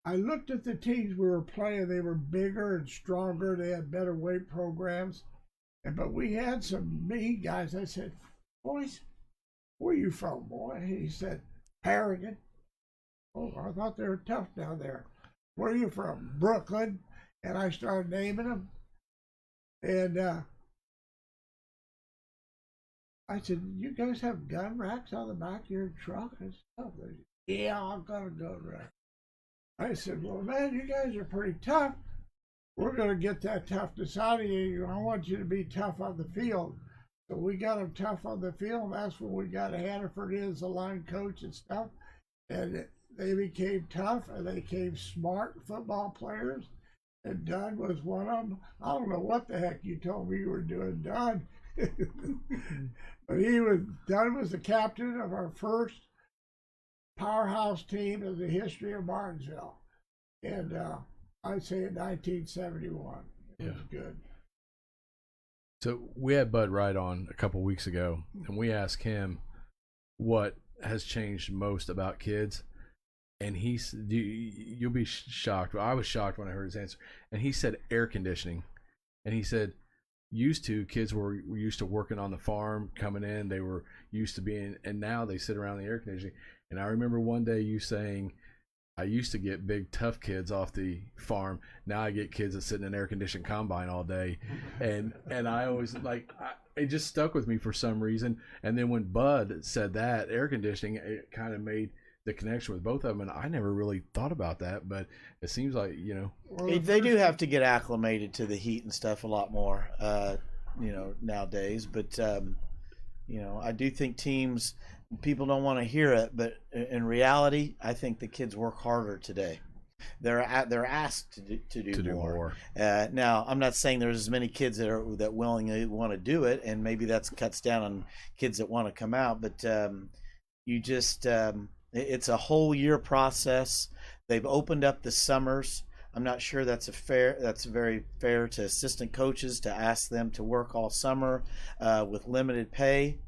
C: I looked at the teams we were playing. They were bigger and stronger. They had better weight programs. But we had some mean guys. I said, boys, where you from, boy? He said, Harrigan. Oh, I thought they were tough down there. Where are you from? Brooklyn. And I started naming them. And I said, you guys have gun racks on the back of your truck and stuff? They said, yeah, I've got a gun rack. I said, well, man, you guys are pretty tough. We're going to get that toughness out of you. I want you to be tough on the field. So we got them tough on the field. That's when we got Hannaford in as the line coach and stuff. And they became tough, and they became smart football players. And Dunn was one of them. I don't know what the heck you told me you were doing, Dunn. But Dunn was the captain of our first powerhouse team in the history of Martinsville. And I'd say in 1971. It was good.
A: So we had Bud Wright on a couple weeks ago, and we asked him what has changed most about kids. And you'll be shocked. Well, I was shocked when I heard his answer. And he said air conditioning. And he said, kids were used to working on the farm, coming in, they were used to being, and now they sit around the air conditioning. And I remember one day you saying, I used to get big tough kids off the farm. Now I get kids that sit in an air conditioned combine all day. And I always it just stuck with me for some reason. And then when Bud said that, air conditioning, it kind of made the connection with both of them, and I never really thought about that, but it seems like,
B: They do have to get acclimated to the heat and stuff a lot more, nowadays. But, I do think people don't want to hear it, but in reality, I think the kids work harder today. They're asked to do more. Now, I'm not saying there's as many kids that willingly want to do it, and maybe that cuts down on kids that want to come out, but it's a whole year process. They've opened up the summers. I'm not sure that's very fair to assistant coaches to ask them to work all summer with limited pay.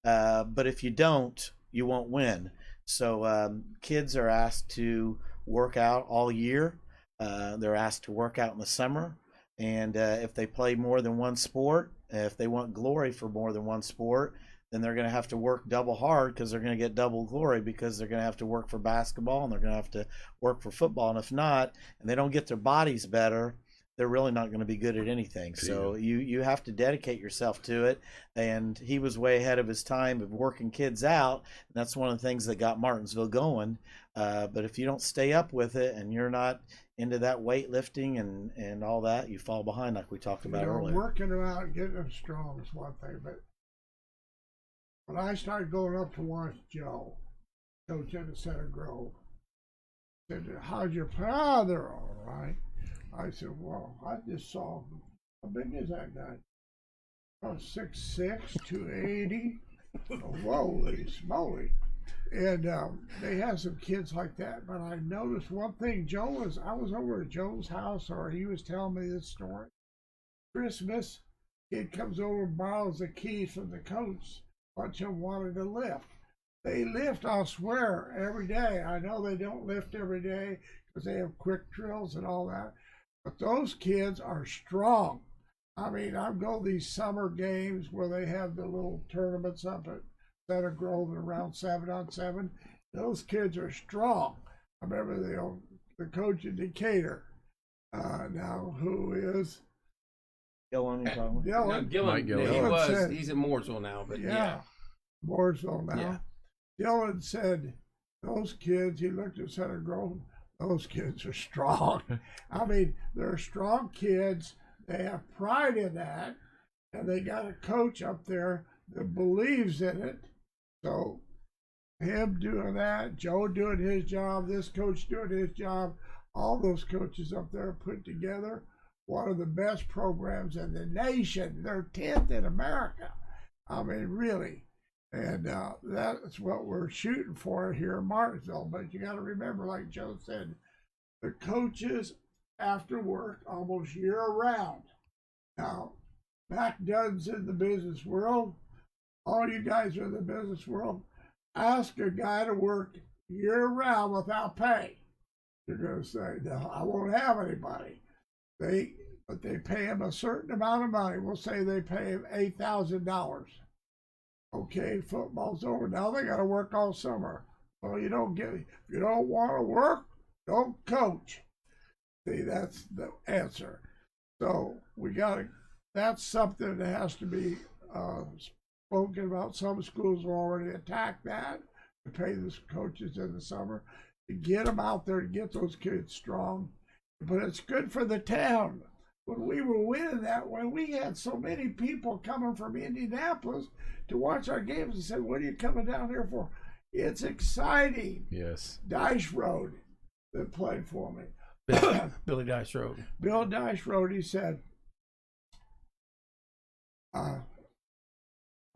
B: But if you don't, you won't win. So kids are asked to work out all year. They're asked to work out in the summer. And if they play more than one sport, if they want glory for more than one sport, then they're going to have to work double hard, because they're going to get double glory, because they're going to have to work for basketball and they're going to have to work for football. And if not, and they don't get their bodies better, they're really not going to be good at anything. So you have to dedicate yourself to it. And he was way ahead of his time of working kids out. And that's one of the things that got Martinsville going. But if you don't stay up with it and you're not into that weightlifting and all that, you fall behind, like we talked about earlier.
C: Working them out and getting them strong is one thing, but when I started going up to watch Joe, coach at the Center Grove, said, how'd you play? Oh, they're all right. I said, well, I just saw, how big is that guy? Oh, 6'6", 280. Holy smoly. And they have some kids like that. But I noticed one thing. I was over at Joe's house, or he was telling me this story. Christmas, kid comes over and borrows the keys from the coach. A bunch of them wanted to lift. They lift, I'll swear, every day. I know they don't lift every day because they have quick drills and all that. But those kids are strong. I mean, I go to these summer games where they have the little tournaments up at Center Grove and around 7-on-7. Those kids are strong. I remember the coach in Decatur, now who is
B: Dylan, you talking about?
C: Dylan.
D: No, Gillen,
A: Mike Gillen.
D: He's at Mooresville now, but yeah.
C: Mooresville now.
D: Yeah.
C: Dylan said, those kids, he looked at Center Grove, those kids are strong. I mean, they're strong kids. They have pride in that, and they got a coach up there that believes in it. So him doing that, Joe doing his job, this coach doing his job, all those coaches up there put together one of the best programs in the nation. They're 10th in America. I mean, really. And that's what we're shooting for here in Martinsville. But you got to remember, like Joe said, the coaches after work almost year round. Now, Mac Dunn's in the business world. All you guys are in the business world. Ask a guy to work year round without pay. You're going to say, no, I won't have anybody. But they pay him a certain amount of money. We'll say they pay him $8,000. Okay, football's over. Now they got to work all summer. Well, if you don't want to work, don't coach. See, that's the answer. So that's something that has to be spoken about. Some schools have already attacked that to pay the coaches in the summer, to get them out there, to get those kids strong. But it's good for the town. When we were winning that way, we had so many people coming from Indianapolis to watch our games and said, what are you coming down here for? It's exciting.
A: Yes.
C: Dice Road that played for me.
D: Billy Dice Road.
C: Bill Dice Road, he said, when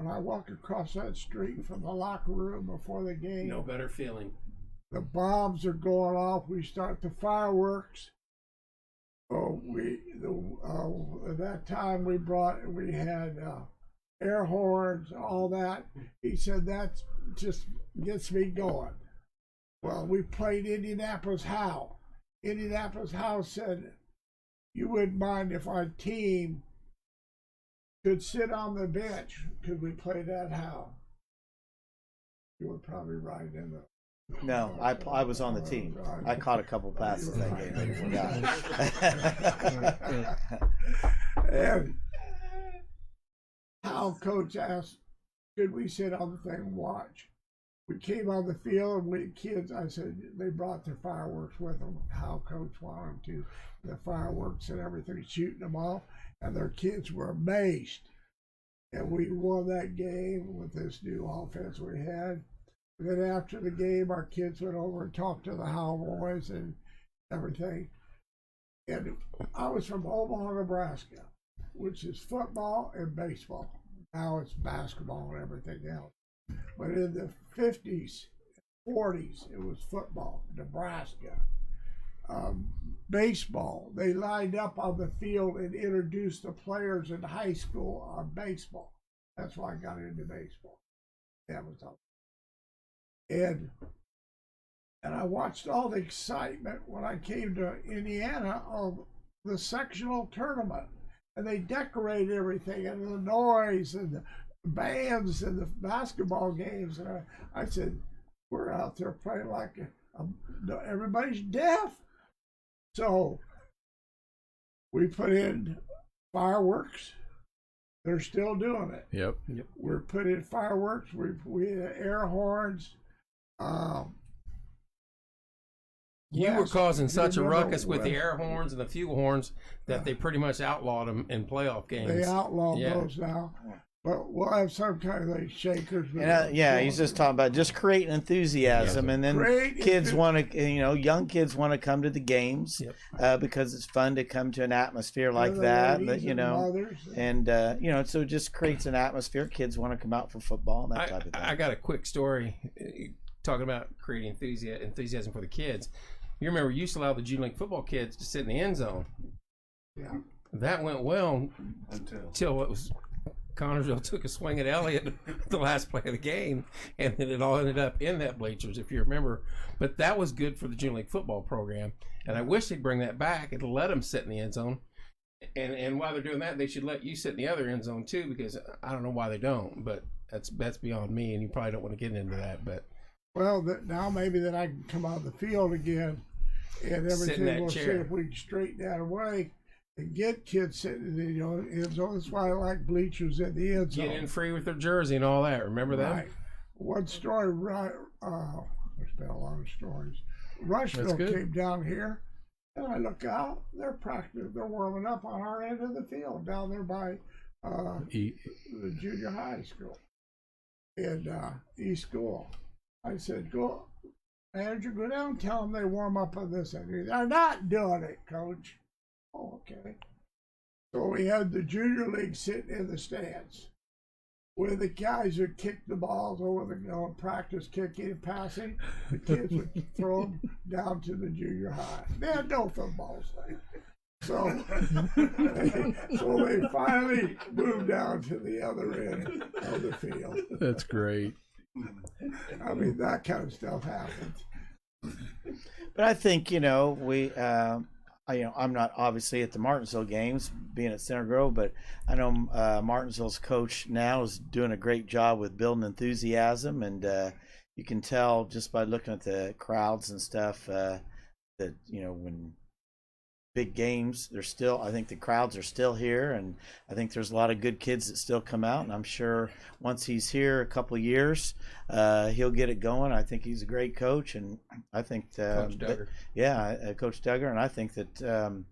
C: I walk across that street from the locker room before the game,
D: No better feeling.
C: the bombs are going off. We start the fireworks. Oh, at that time we had air horns, all that. He said that just gets me going. Well, we played Indianapolis How. Indianapolis How said, you wouldn't mind if our team could sit on the bench. Could we play that How? You were probably right in the.
B: No, I was on the team. I caught a couple passes that game. I forgot.
C: And how coach asked, could we sit on the thing and watch? We came on the field and kids, I said, they brought their fireworks with them. How coach wanted them to, the fireworks and everything, shooting them off. And their kids were amazed. And we won that game with this new offense we had. And then after the game, our kids went over and talked to the Howe boys and everything. And I was from Omaha, Nebraska, which is football and baseball. Now it's basketball and everything else. But in the 50s, 40s, it was football, Nebraska. Baseball, they lined up on the field and introduced the players in high school on baseball. That's why I got into baseball. That was all. And I watched all the excitement when I came to Indiana of the sectional tournament. And they decorated everything, and the noise and the bands and the basketball games. And I said, we're out there playing like everybody's deaf. So we put in fireworks. They're still doing it.
A: Yep.
C: We're putting in fireworks. We had air horns.
D: You were causing such a ruckus with the
C: West.
D: air horns and the fuel horns that they pretty much outlawed them in playoff games.
C: They outlawed
D: Yeah.
C: those now. But we'll have some kind of like shakers.
B: And, yeah, he's just talking about just creating enthusiasm, and then kids want to, young kids want to come to the games because it's fun to come to an atmosphere like that, and so it just creates an atmosphere. Kids want to come out for football and that type of thing.
D: I got a quick story talking about creating enthusiasm for the kids. You remember you used to allow the junior league football kids to sit in the end zone.
C: Yeah,
D: that went well until it was. Connersville took a swing at Elliott the last play of the game, and then it all ended up in that bleachers, if you remember. But that was good for the junior league football program, and I wish they'd bring that back and let them sit in the end zone. And while they're doing that, they should let you sit in the other end zone too, because I don't know why they don't, but that's beyond me, and you probably don't want to get into that. But
C: now maybe that I can come out of the field again, and everything. We'll see if we can straighten that away. And get kids sitting in the end zone. That's why I like bleachers in the end zone.
D: Get in free with their jersey and all that. Remember that?
C: Right. One story, there's been a lot of stories. Rushville came down here, and I look out. They're warming up on our end of the field down there by the junior high school and East School. I said, "Go, manager, go down and tell them they warm up on this end." They're not doing it, coach. Oh, okay. So we had the junior league sitting in the stands where the guys would kick the balls over the practice kicking and passing. The kids would throw them down to the junior high. They had no footballs there. So they finally moved down to the other end of the field.
A: That's great.
C: I mean, that kind of stuff happens.
B: But I think, I'm not obviously at the Martinsville games, being at Center Grove, but I know Martinsville's coach now is doing a great job with building enthusiasm, and you can tell just by looking at the crowds and stuff that when big games, I think the crowds are still here, and I think there's a lot of good kids that still come out, and I'm sure once he's here a couple of years, he'll get it going. I think he's a great coach, and I think
D: Coach Duggar.
B: Coach Duggar, and I think that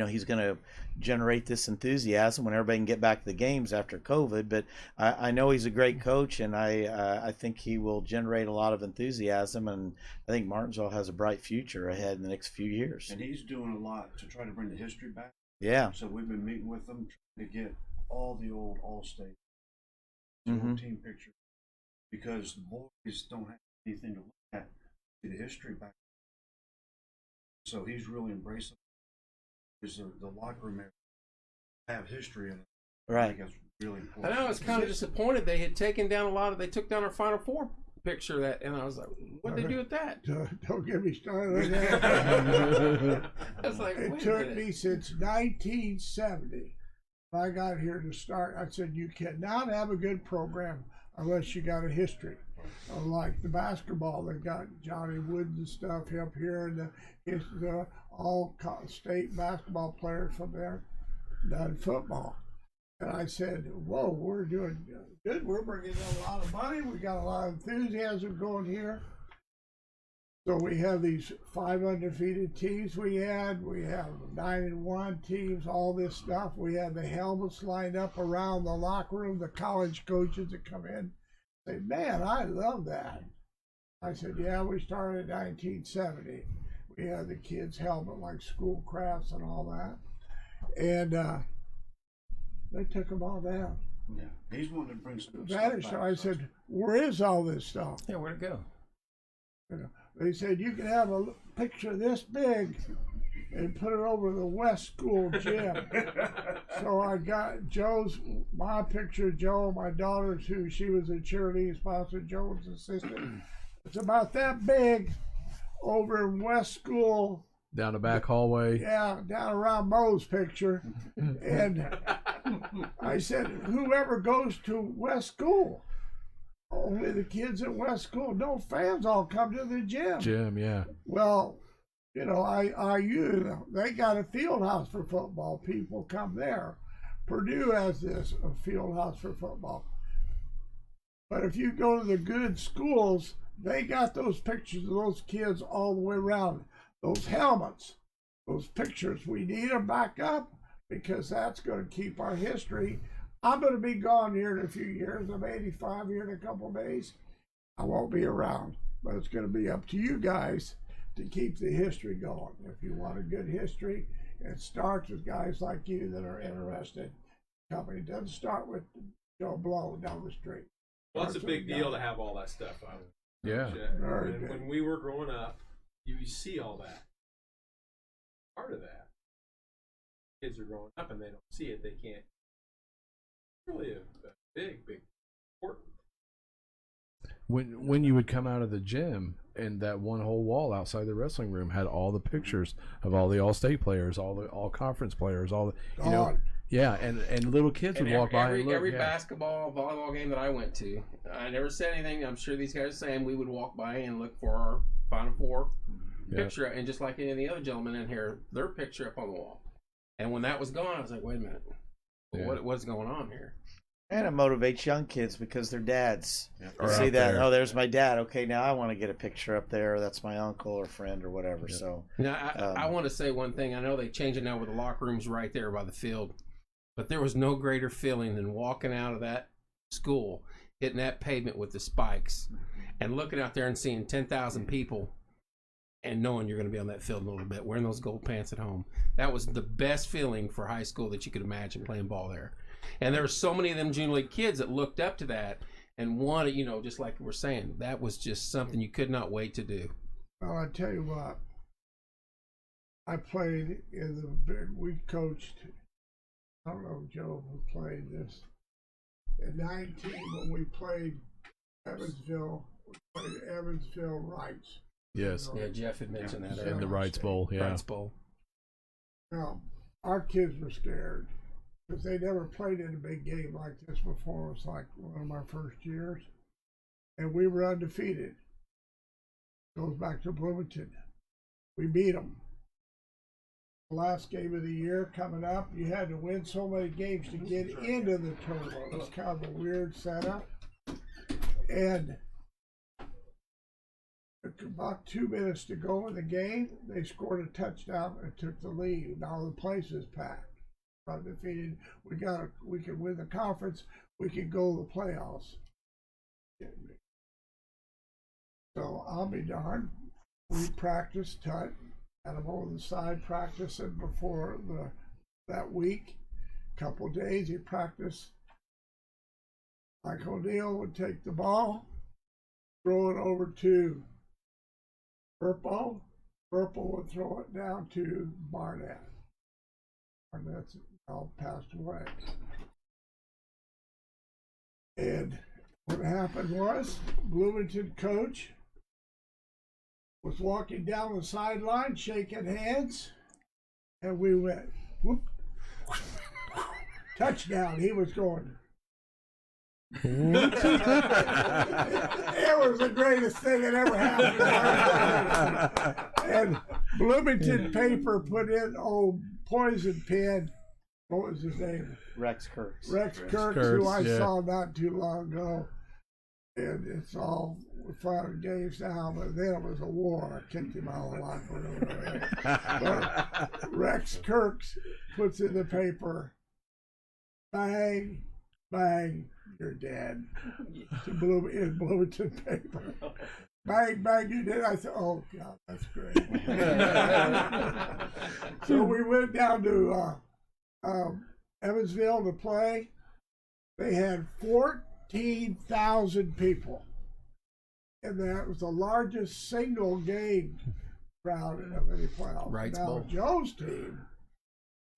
B: he's going to generate this enthusiasm when everybody can get back to the games after COVID. But I know he's a great coach, and I think he will generate a lot of enthusiasm, and I think Martinsville has a bright future ahead in the next few years.
E: And he's doing a lot to try to bring the history back.
B: Yeah.
E: So we've been meeting with them trying to get all the old All-State team pictures, because the boys don't have anything to look at to the history back. So he's really embracing the locker room have history in it.
B: Right.
E: I think that's really important.
D: I know, I was kind of disappointed. They had taken down they took down our Final Four picture and I was like, what'd they do with that?
C: Don't get me started on that.
D: I was like,
C: it took me since 1970. I got here to start. I said, you cannot have a good program unless you got a history. Like the basketball, they got Johnny Woods and stuff up here, and the all state basketball players from there done football. And I said, whoa, we're doing good. We're bringing in a lot of money. We got a lot of enthusiasm going here. So we have these 5 undefeated teams we have 9-1 teams, all this stuff. We had the helmets lined up around the locker room, the college coaches that come in. Say, man, I love that. I said, yeah, we started in 1970. We had the kids' helmet like school crafts and all that. And they took them all down.
E: Yeah, he's wanting to bring some
C: vanished.
E: stuff back.
C: I said, where is all this stuff?
D: Yeah, where'd it go?
C: They said, you can have a picture this big and put it over the West School gym. So I got my picture, Joe, my daughter's, who she was a cheerleading sponsor, Joe's assistant. It's about that big over in West School.
A: Down the back hallway.
C: Yeah, down around Mo's picture. And I said, whoever goes to West School, only the kids at West School, no fans all come to the gym.
A: Gym, yeah.
C: Well, IU, they got a field house for football. People come there. Purdue has a field house for football. But if you go to the good schools, they got those pictures of those kids all the way around. Those helmets, those pictures, we need them back up because that's going to keep our history I'm going to be gone here in a few years. I'm 85 here in a couple of days. I won't be around, but it's going to be up to you guys to keep the history going. If you want a good history, it starts with guys like you that are interested. The company doesn't start with Joe Blow down the street.
H: Well, it's a big deal to have all that stuff up.
A: Yeah.
H: When we were growing up, you see all that. Part of that. Kids are growing up and they don't see it. They can't. It's really a big important.
A: When you would come out of the gym and that one whole wall outside the wrestling room had all the pictures of all the all-state players, all conference players, all the yeah, and little kids would walk by and look.
D: Every basketball, volleyball game that I went to, I never said anything. I'm sure these guys are saying we would walk by and look for our Final Four picture, and just like any of the other gentlemen in here, their picture up on the wall. And when that was gone, I was like, wait a minute, what's going on here?
B: And it motivates young kids because their dads
A: Are
B: see
A: up
B: that.
A: there.
B: Oh, there's my dad. Okay, now I want to get a picture up there. That's my uncle or friend or whatever.
A: Yeah.
B: So
D: Now, I want to say one thing. I know they changed it now with the locker rooms right there by the field, but there was no greater feeling than walking out of that school, hitting that pavement with the spikes, and looking out there and seeing 10,000 people and knowing you're going to be on that field in a little bit, wearing those gold pants at home. That was the best feeling for high school that you could imagine, playing ball there. And there were so many of them junior league kids that looked up to that and wanted, just like we're saying, that was just something you could not wait to do.
C: Well, I tell you what, I played we coached, I don't know if Joe played this, in 19 when we played Evansville, Wrights.
A: Yes.
D: Yeah, Jeff had mentioned that earlier.
A: In the Wrights Bowl, yeah.
D: Wrights Bowl.
C: Now, our kids were scared because they never played in a big game like this before. It was like one of my first years. And we were undefeated. Goes back to Bloomington. We beat them. The last game of the year coming up, you had to win so many games to get into the tournament. It was kind of a weird setup. And about 2 minutes to go in the game, they scored a touchdown and took the lead. Now the place is packed. Undefeated. We could win the conference. We could go to the playoffs. So I'll be darned. We practiced tight. Had them over the side practicing before that week. Couple days he practiced. Mike O'Neill would take the ball, throw it over to Burpo. Burpo would throw it down to Barnett. Barnett's all passed away. And what happened was, Bloomington coach was walking down the sideline, shaking hands, and we went, whoop, touchdown. He was going. It was the greatest thing that ever happened. And Bloomington paper put in poison pen. What was his name?
B: Rex Kurtz.
C: Rex Kurtz, who I saw not too long ago. And it's all fun and games now, but then it was a war. I kicked him out of the locker room. But Rex Kurtz puts in the paper, bang, bang, you're dead. In Bloomington paper. Bang, bang, you did. I said, oh, God, that's great. So we went down to Evansville to play. They had 14,000 people. And that was the largest single game crowd of any playoff.
D: Wrights
C: Now,
D: Bowl.
C: Joe's team,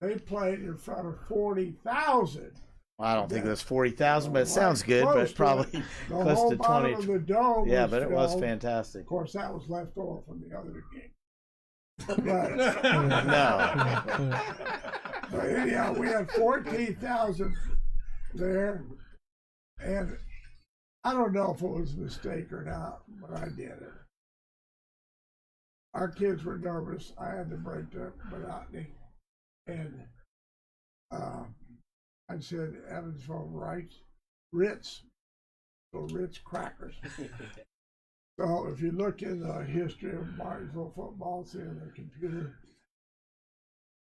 C: they played in front of 40,000.
B: Well, I don't think it was 40,000, but it sounds good. But it's probably
C: the
B: close
C: whole
B: to
C: bottom
B: 20.
C: of the dome.
B: Yeah,
C: was
B: but it was
C: filled.
B: fantastic.
C: Of course, that was left over from the other game.
B: No.
C: But anyhow, we had 14,000 there, and I don't know if it was a mistake or not, but I did it. Our kids were nervous. I had to break the monotony, and I said, Evansville Ritz, so Ritz crackers. So if you look in the history of Martinsville football, see on the computer,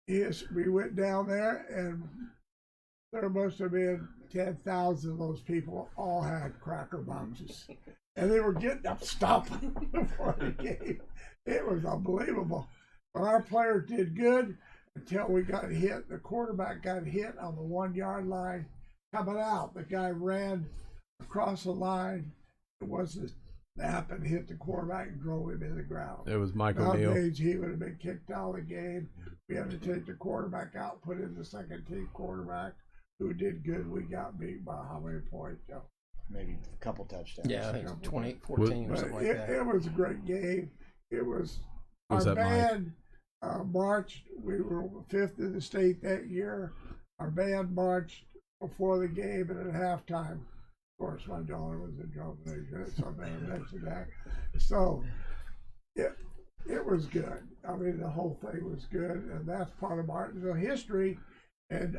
C: yes, we went down there and there must have been 10,000 of those people all had cracker boxes. And they were getting up stopping before the game. It was unbelievable. But our players did good until we got hit. The quarterback got hit on the 1 yard line coming out. The guy ran across the line. It wasn't snap and hit the quarterback and drove him in the ground.
A: It was Mike O'Neill.
C: Nowadays, he would have been kicked out of the game. We had to take the quarterback out, put in the second team quarterback who did good. We got beat by how many points, Joe?
B: Maybe a couple touchdowns.
D: Yeah, I think it's 28-14 or something like that.
C: It was a great game. It was
A: Was
C: our
A: that
C: band marched. We were 5th in the state that year. Our band marched before the game and at halftime. Of course, my daughter was in drum major, so I mentioned that. So it was good. I mean, the whole thing was good, and that's part of Martinsville history. And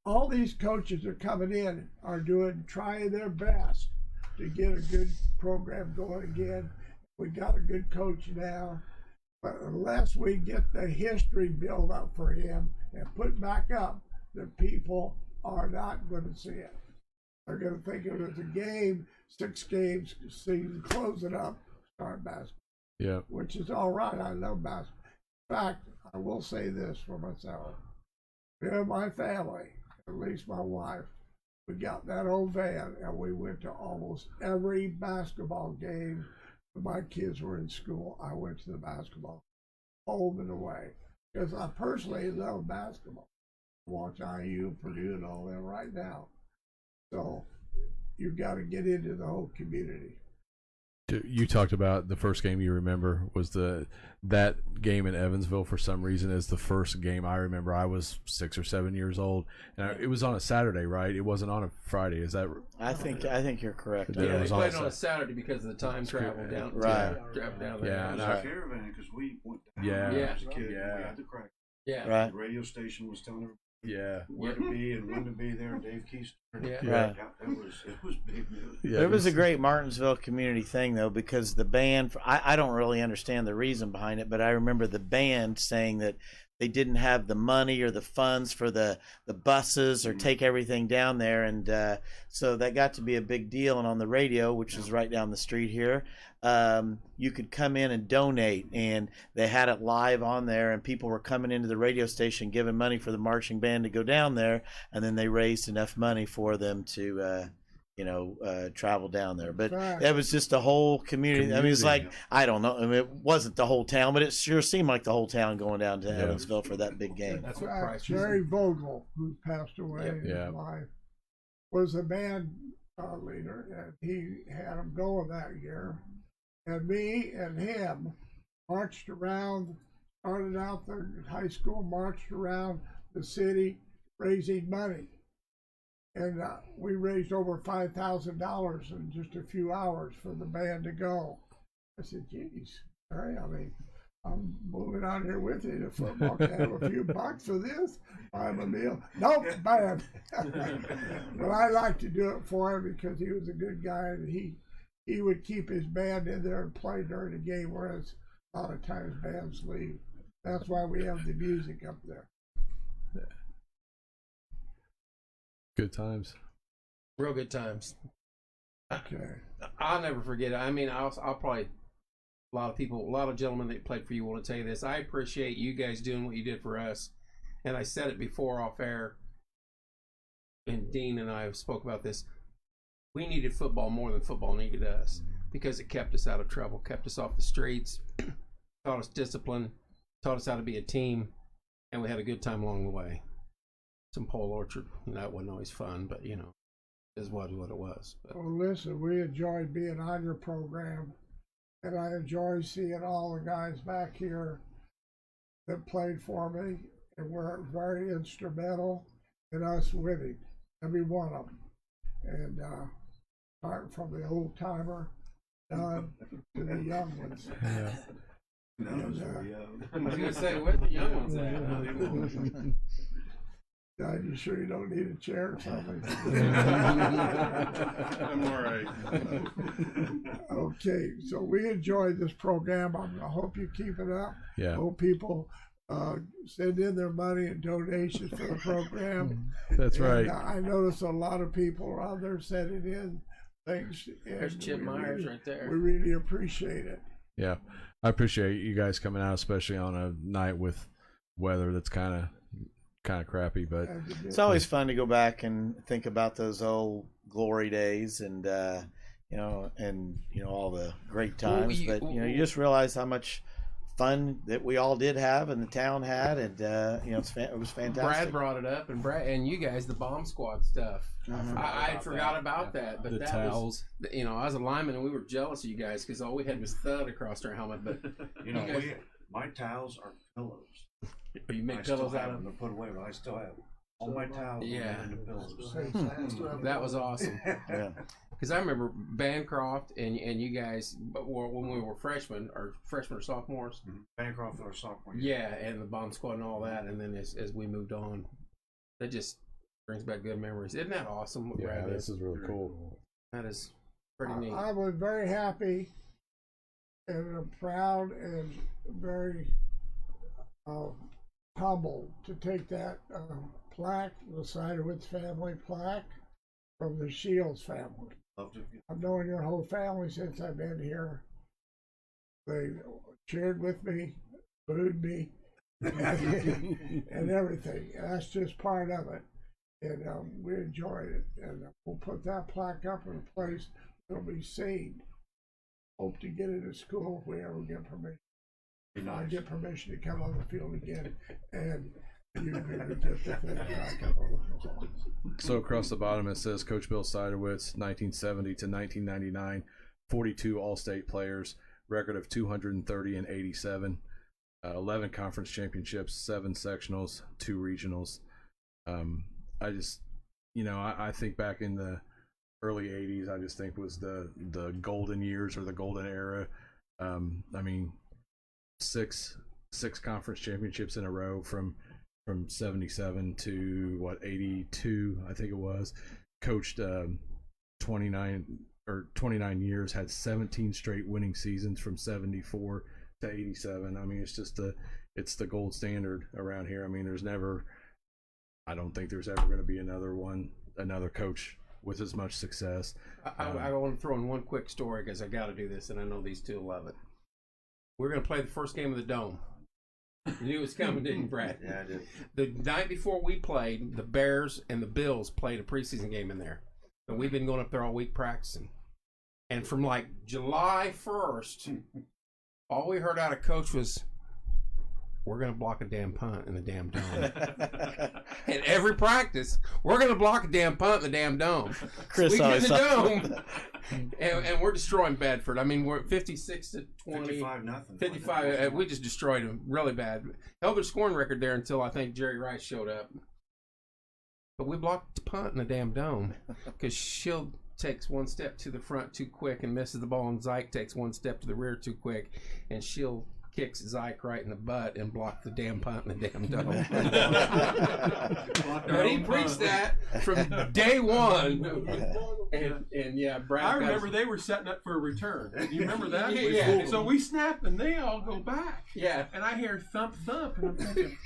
C: all these coaches are coming in are trying their best to get a good program going again. We got a good coach now, but unless we get the history built up for him and put back up, the people are not going to see it. They're going to think of it as a game, 6 games, season, close it up, start basketball.
A: Yeah.
C: Which is all right. I love basketball. In fact, I will say this for myself. Me and my family, at least my wife, we got that old van and we went to almost every basketball game. When my kids were in school, I went to the basketball home and away because I personally love basketball. Watch IU, Purdue, and all that right now. So you've got to get into the whole community.
A: You talked about the first game you remember was that game in Evansville. For some reason, is the first game I remember. I was 6 or 7 years old, and it was on a Saturday, right? It wasn't on a Friday. Is that?
B: I think you're correct.
A: Yeah,
D: Yeah,
A: it was
D: they
A: on
D: played
A: a
D: on a Saturday because of the time travel down.
B: Right.
D: Travel down there.
A: Yeah,
E: It was
A: and
E: a caravan because we went down
A: Yeah.
E: when I was a kid.
A: Yeah.
E: We had the crack.
D: Yeah.
B: Right.
E: The radio station was telling everybody
A: Yeah.
E: where to be and when to be there. Dave Keister.
D: Yeah.
B: Right.
E: It was big news.
A: Yeah,
B: It was a great Martinsville community thing, though, because the band, I don't really understand the reason behind it, but I remember the band saying that they didn't have the money or the funds for the buses or take everything down there. And so that got to be a big deal. And on the radio, which is right down the street here, you could come in and donate. And they had it live on there. And people were coming into the radio station giving money for the marching band to go down there. And then they raised enough money for them to travel down there. But that was just a whole community. I mean, it's like, I don't know. I mean, it wasn't the whole town, but it sure seemed like the whole town going down to Evansville for that big game.
D: That's what Price was.
C: Jerry Vogel, who passed away in
A: Yeah.
C: his life, was the band leader, and he had them going that year. And me and him marched around, started out there in high school, marched around the city raising money. And we raised over $5,000 in just a few hours for the band to go. I said, geez, Harry, I mean, I'm moving out here with you to football camp. A few bucks for this, buy him a meal. Nope, bad. But I like to do it for him because he was a good guy, and he would keep his band in there and play during the game, whereas a lot of times bands leave. That's why we have the music up there.
A: Good times.
D: Real good times.
C: Okay.
D: I'll never forget it. I mean, I'll probably, a lot of gentlemen that played for you want to tell you this. I appreciate you guys doing what you did for us. And I said it before off air, and Dean and I spoke about this. We needed football more than football needed us because it kept us out of trouble, kept us off the streets, taught us discipline, taught us how to be a team, and we had a good time along the way. Some pole orchard, that wasn't always fun, but is what it was. But.
C: Well, listen, we enjoyed being on your program, and I enjoy seeing all the guys back here that played for me and were very instrumental in us winning, every one of them. And starting from the old timer down to the young ones.
A: Yeah.
D: I was going to say, where's the young ones at?
C: You sure you don't need a chair or something?
F: I'm all right.
C: Okay, so we enjoyed this program. I hope you keep it up.
A: Yeah.
C: Hope people send in their money and donations for the program.
A: That's
C: And,
A: right.
C: I noticed a lot of people around there sending in things.
D: There's
C: and
D: Chip
C: we
D: Myers
C: really-
D: right there.
C: We really appreciate it.
A: Yeah, I appreciate you guys coming out, especially on a night with weather that's kind of crappy. But
B: It's always fun to go back and think about those old glory days, and all the great times. But you just realize how much fun that we all did have and the town had, and it was fantastic.
D: Brad brought it up, and you guys, the bomb squad stuff. I forgot about that. But
A: the
D: that
A: towels.
D: was, I was a lineman, and we were jealous of you guys because all we had was thud across our helmet. But guys,
E: my towels are pillows.
D: you make
E: I still
D: pillows out
E: have
D: of
E: them.
D: them.
E: They're put away, but I still have all my towels.
D: Yeah.
E: Into pillows.
D: That was awesome.
B: Yeah.
D: Because I remember Bancroft and you guys, when we were freshmen or sophomores.
E: Bancroft or sophomore.
D: Yeah, and the bomb squad and all that. And then as we moved on, that just brings back good memories. Isn't that awesome? What
A: yeah,
D: Brad did?
A: this is really cool.
D: That is pretty neat.
C: I was very happy and proud and very humbled to take that plaque, the Siderewicz family plaque, from the Shields family. I've known your whole family since I've been here. They cheered with me, booed me, and everything. That's just part of it. And we enjoyed it. And we'll put that plaque up in a place that'll be seen. Hope to get it at school if we ever get permission. I get permission to come on the field again, and you can get the thing back up on the field.
A: So across the bottom it says Coach Bill Siderewicz, 1970 to 1999, 42 All-State players, record of 230 and 87, 11 conference championships, 7 sectionals, 2 regionals. I just, I think back in the early 80s, I just think was the golden years or the golden era. I mean, six conference championships in a row from 77 to 82, I think it was. Coached 29 years, had 17 straight winning seasons from 74 to 87. I mean, it's the gold standard around here. I mean, I don't think there's ever going to be another coach with as much success.
D: I want to throw in one quick story because I got to do this, and I know these two love it. We're going to play the first game of the Dome. You knew it was coming, didn't you, Brad?
E: Yeah, I did.
D: The night before we played, the Bears and the Bills played a preseason game in there. And we've been going up there all week practicing. And from like July 1st, all we heard out of Coach was, we're going to block a damn punt in the damn dome. And every practice, we're going to block a damn punt in the damn dome.
B: Chris
D: We get in
B: always
D: the
B: thought-
D: dome, and we're destroying Bedford. I mean, we're 56 to 20.
E: 55-0.
D: 55. We just destroyed them really bad. Held their scoring record there until I think Jerry Rice showed up. But we blocked the punt in the damn dome because Shield takes one step to the front too quick and misses the ball, and Zyke takes one step to the rear too quick, and Shield kicks Zyke right in the butt and blocked the damn punt in the damn dome. But he preached that from day one. And yeah, Brad.
H: I remember they were setting up for a return. You remember that?
D: Yeah.
H: So we snap and they all go back.
D: Yeah.
H: And I hear thump thump and I'm thinking,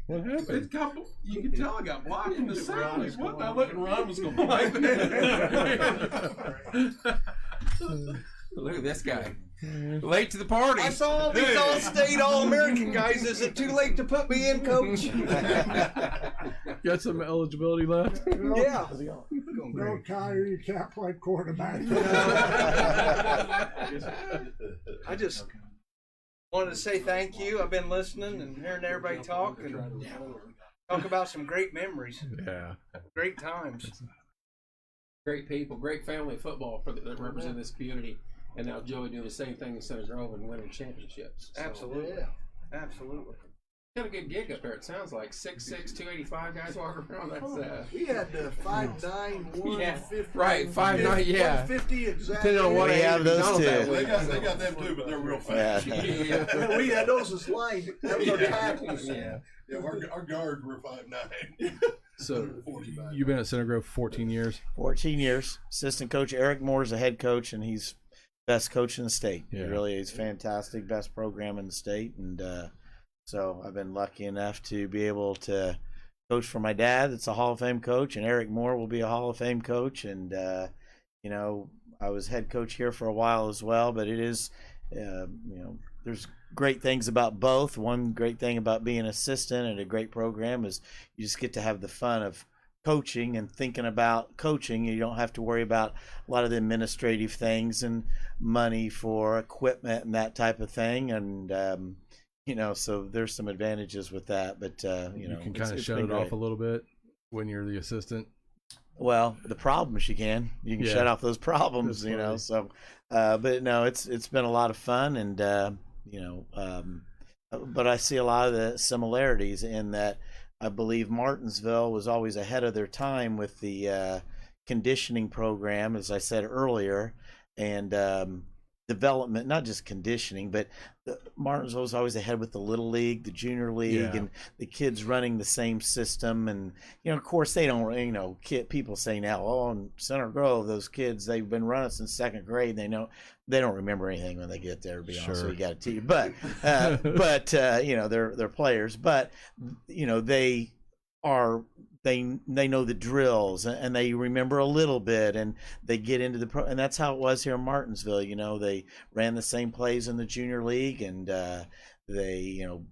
A: What happened?
H: it's couple. You can tell I got blocked in the sound. Like, what? I look and Ron was going like that.
D: Look at this guy. Late to the party.
I: I saw all these all-state, all-American guys. Is it too late to put me in, Coach?
A: Got some eligibility left?
I: Yeah.
C: No, Connor, you can't play quarterback.
I: I just wanted to say thank you. I've been listening and hearing everybody talk and talk about some great memories,
A: Yeah.
I: great times.
D: Great people, great family of football that represent this community. And now Joey doing the same thing in Center Grove and winning championships. So,
I: Absolutely. Absolutely.
D: got a good gig up there. It sounds like 6'6", 285 guys walking around. That's
G: We had 5'9", 150.
D: right, 5'9", yeah.
G: 150 exactly.
D: Depending on what
B: We
D: age
B: have those
D: McDonald's
B: too.
D: that
F: They
D: week.
F: got them too, but they're real fast.
B: Yeah.
D: Yeah.
G: We had those as line. That was our tackles.
D: Yeah.
F: Yeah, our guards were 5'9".
A: So
F: 45.
A: you've been at Center Grove 14 years?
B: 14 years. Assistant coach Eric Moore is the head coach, and he's best coach in the state.
A: Yeah.
B: He really is fantastic, best program in the state, and So I've been lucky enough to be able to coach for my dad. That's a Hall of Fame coach, and Eric Moore will be a Hall of Fame coach. And you know, I was head coach here for a while as well. But it is, you know, there's great things about both. One great thing about being an assistant at a great program is you just get to have the fun of coaching and thinking about coaching. You don't have to worry about a lot of the administrative things and money for equipment and that type of thing. And you know, so there's some advantages with that. But you know,
A: can kind of shut it off a little bit when you're the assistant.
B: Well, the problems you can shut off those problems, you know. So, but no, it's been a lot of fun, and you know, but I see a lot of the similarities in that. I believe Martinsville was always ahead of their time with the conditioning program, as I said earlier, and development, not just conditioning, but Martinsville was always ahead with the Little League, the Junior League, and the kids running the same system. And, you know, of course, they don't, you know, people say now, oh, in Center Grove, those kids, they've been running since second grade. They don't remember anything when they get there, to be honest, so you got to teach. But, you know, they're players. But, you know, they know the drills, and they remember a little bit, and they get into the and that's how it was here in Martinsville. You know, they ran the same plays in the Junior League, and they, you know,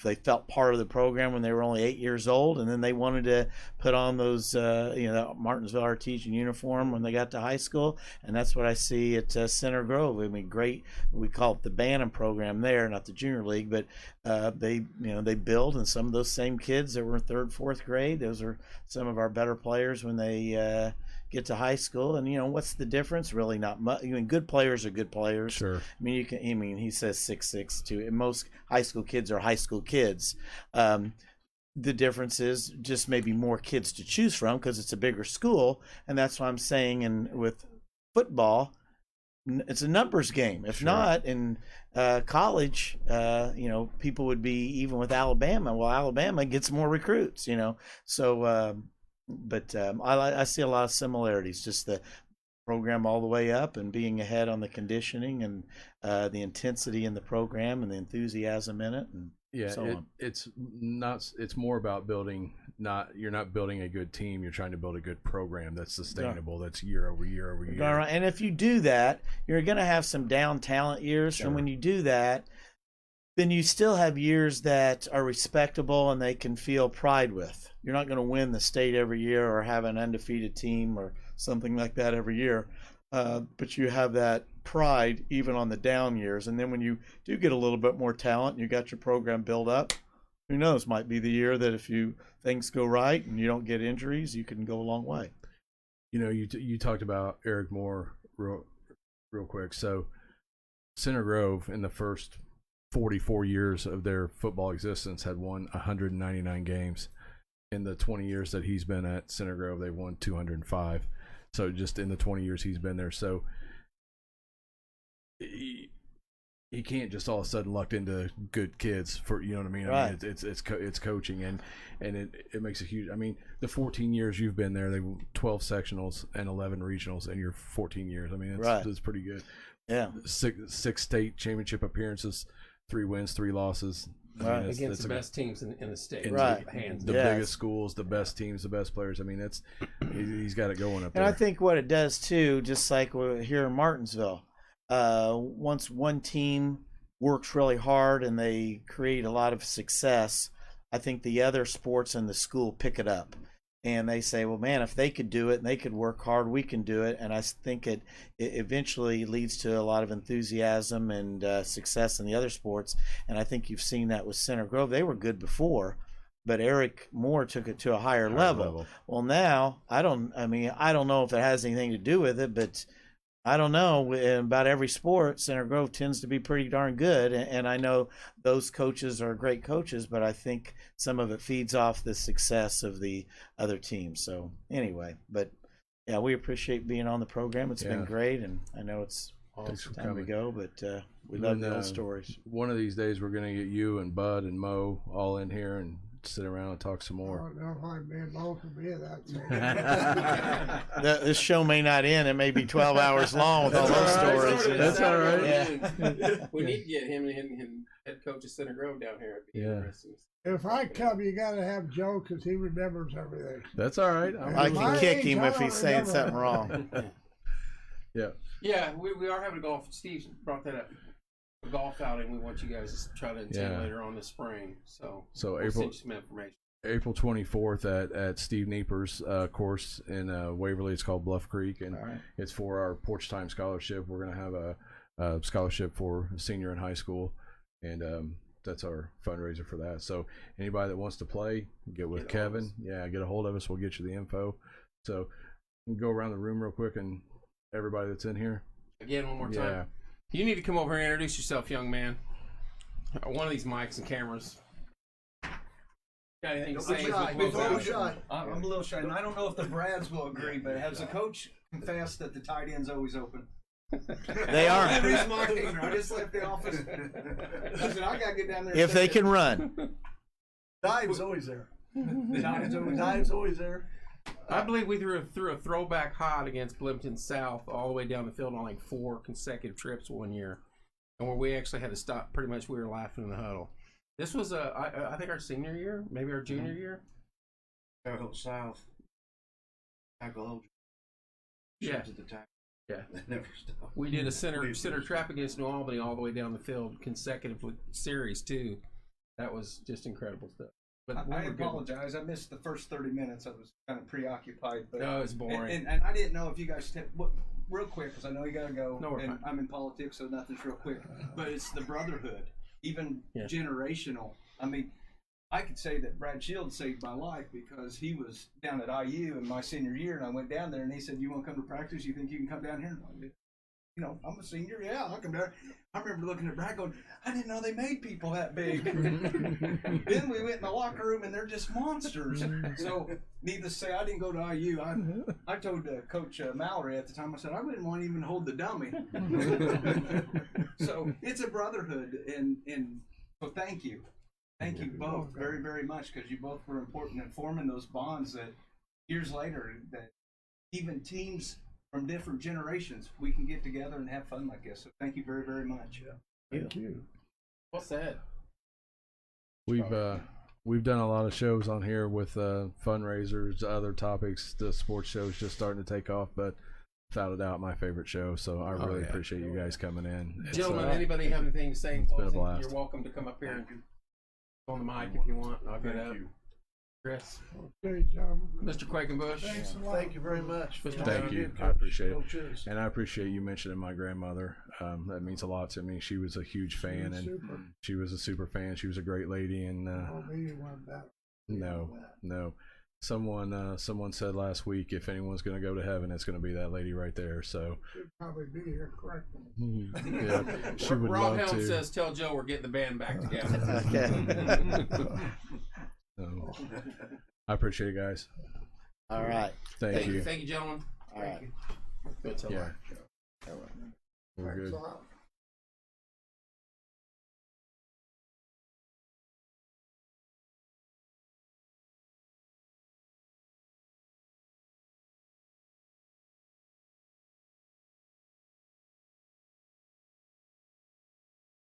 B: they felt part of the program when they were only 8 years old, and then they wanted to put on those you know, that Martinsville Artesian uniform when they got to high school. And that's what I see at Center Grove. I mean, great, we call it the Bantam program there, not the Junior League, but they, you know, they build, and some of those same kids that were in third, fourth grade, those are some of our better players when they get to high school. And, you know, what's the difference? Really not much. I mean, good players are good players.
A: Sure.
B: I mean, he says 6'6" too, and most high school kids are high school kids. The difference is just maybe more kids to choose from because it's a bigger school, and that's what I'm saying. And with football, it's a numbers game. If not, in college, you know, people would be even with Alabama. Well, Alabama gets more recruits, you know. So, but I see a lot of similarities. Just the program all the way up, and being ahead on the conditioning, and the intensity in the program, and the enthusiasm in it, and so on.
A: It's more about building. You're not building a good team. You're trying to build a good program that's sustainable. That's year over year over year.
B: All right. And if you do that, you're going to have some down talent years. Sure. And when you do that, then you still have years that are respectable and they can feel pride with. You're not going to win the state every year or have an undefeated team or something like that every year. But you have that pride even on the down years. And then when you do get a little bit more talent and you got your program built up, who knows, might be the year that if things go right and you don't get injuries, you can go a long way.
A: You know, you talked about Eric Moore real quick. So Center Grove in the first 44 years of their football existence had won 199 games. In the 20 years that he's been at Center Grove, they've won 205. So just in the 20 years he's been there. So he can't just all of a sudden luck into good kids for, you know what I mean?
B: Right.
A: I mean, it's coaching, and it makes a huge. I mean, the 14 years you've been there, they 12 sectionals and 11 regionals in your 14 years. I mean, it's pretty good.
B: Yeah.
A: Six state championship appearances, 3 wins, 3 losses.
B: Right.
D: I mean, against the best teams in the state.
B: Right.
A: The biggest schools, the best teams, the best players. I mean, he's got it going up there.
B: And I think what it does too, just like we're here in Martinsville, once one team works really hard and they create a lot of success, I think the other sports in the school pick it up. And they say, well, man, if they could do it and they could work hard, we can do it. And I think it eventually leads to a lot of enthusiasm and success in the other sports. And I think you've seen that with Center Grove. They were good before, but Eric Moore took it to a higher level. Well, now, I don't know if it has anything to do with it, but I don't know. About every sport, Center Grove tends to be pretty darn good. And I know those coaches are great coaches, but I think some of it feeds off the success of the other teams. So anyway, but yeah, we appreciate being on the program. It's been great. And I know it's time to go, but we love the old stories.
A: One of these days, we're going to get you and Bud and Mo all in here and sit around and talk some
C: I
A: more.
C: don't know if I'm being both of me that.
B: This show may not end. It may be 12 hours long with all those stories.
A: That's all right.
B: Yeah.
D: We need to get him and head coach of Center Grove down here. It'd be
A: Yeah.
D: interesting.
C: If I come, you got to have Joe because he remembers everything.
A: That's all right.
B: I
C: My
B: can kick
C: age,
B: him
C: I
B: if
C: don't
B: he's saying
C: remember.
B: something wrong.
A: Yeah.
D: Yeah, we are having a golf. Steve brought that up. A golf outing. We want you guys to try to attend
A: Yeah.
D: later on this spring. So
A: So
D: we'll
A: April
D: send you some information.
A: April 24th at Steve Nieper's course in Waverly. It's called Bluff Creek, and it's for our Porch Time scholarship. We're gonna have a scholarship for senior in high school, and that's our fundraiser for that. So anybody that wants to play, get with Kevin. Yeah, get a hold of us. We'll get you the info. So we can go around the room real quick, and everybody that's in here.
D: Again, one more time.
A: Yeah.
D: You need to come over here and introduce yourself, young man. One of these mics and cameras. Got anything to say? as we close out?
G: I'm a little shy, and I don't know if the Brads will agree, but has the coach confessed that the tight end's always open?
B: They are.
G: The reason why I came here, I just left the office. I said, I got to get down there.
B: If they can run.
G: Dive's always there. Dive's always there.
D: I believe we threw a throwback hot against Plimpton South all the way down the field on like 4 consecutive trips one year, and where we actually had to stop. Pretty much, we were laughing in the huddle. This was I think our senior year, maybe our junior year.
E: Tackle south. Tackle old.
D: Yeah.
E: To the tackle.
D: Yeah.
E: They never stop.
D: We did a center trap against New Albany all the way down the field, consecutive series too. That was just incredible stuff. But
G: I apologize. I missed the first 30 minutes. I was kind of preoccupied. But
D: no, it's boring.
G: And I didn't know if you guys real quick, because I know you got to go.
D: No,
G: and I'm in politics, so nothing's real quick. But it's the brotherhood, even generational. I mean, I could say that Brad Shields saved my life because he was down at IU in my senior year, and I went down there, and he said, "You want to come to practice? You think you can come down here?" And I did. You know, I'm a senior. Yeah, I'll come down. I remember looking at Brad going, I didn't know they made people that big. Then we went in the locker room and they're just monsters. So, needless to say, I didn't go to IU. I told Coach Mallory at the time, I said, I wouldn't want to even hold the dummy. So, it's a brotherhood. And so, thank you. Thank you both very, very much because you both were important in forming those bonds that years later, that even teams from different generations, we can get together and have fun like this. So thank you very, very much.
C: Thank you.
D: What's that?
A: We've done a lot of shows on here with fundraisers, other topics. The sports show is just starting to take off, but without a doubt, my favorite show. So I really appreciate you guys coming in.
D: Gentlemen, anybody have anything to say in
A: been a
D: closing?
A: blast.
D: You're welcome to come up here and on the mic if you want. I'll get up. Chris,
C: Okay, John.
D: Mr. Quakenbush.
C: Thanks a lot.
G: Thank you very much.
A: Thank you. I appreciate it. And I appreciate you mentioning my grandmother. That means a lot to me. She was a huge fan, and she was a super fan. She was a great lady. And no. Someone said last week, if anyone's going to go to heaven, it's going to be that lady right there. So
C: She'd probably be here correctly.
A: yeah, she would
D: Rob
A: love
D: Helm
A: to.
D: says, "Tell Joe we're getting the band back together."
B: Okay.
A: So, I appreciate it, guys.
B: All right.
A: Thank you.
D: Thank you, gentlemen.
B: All right.
D: Good.
A: Yeah. We're good.
C: Thanks a lot.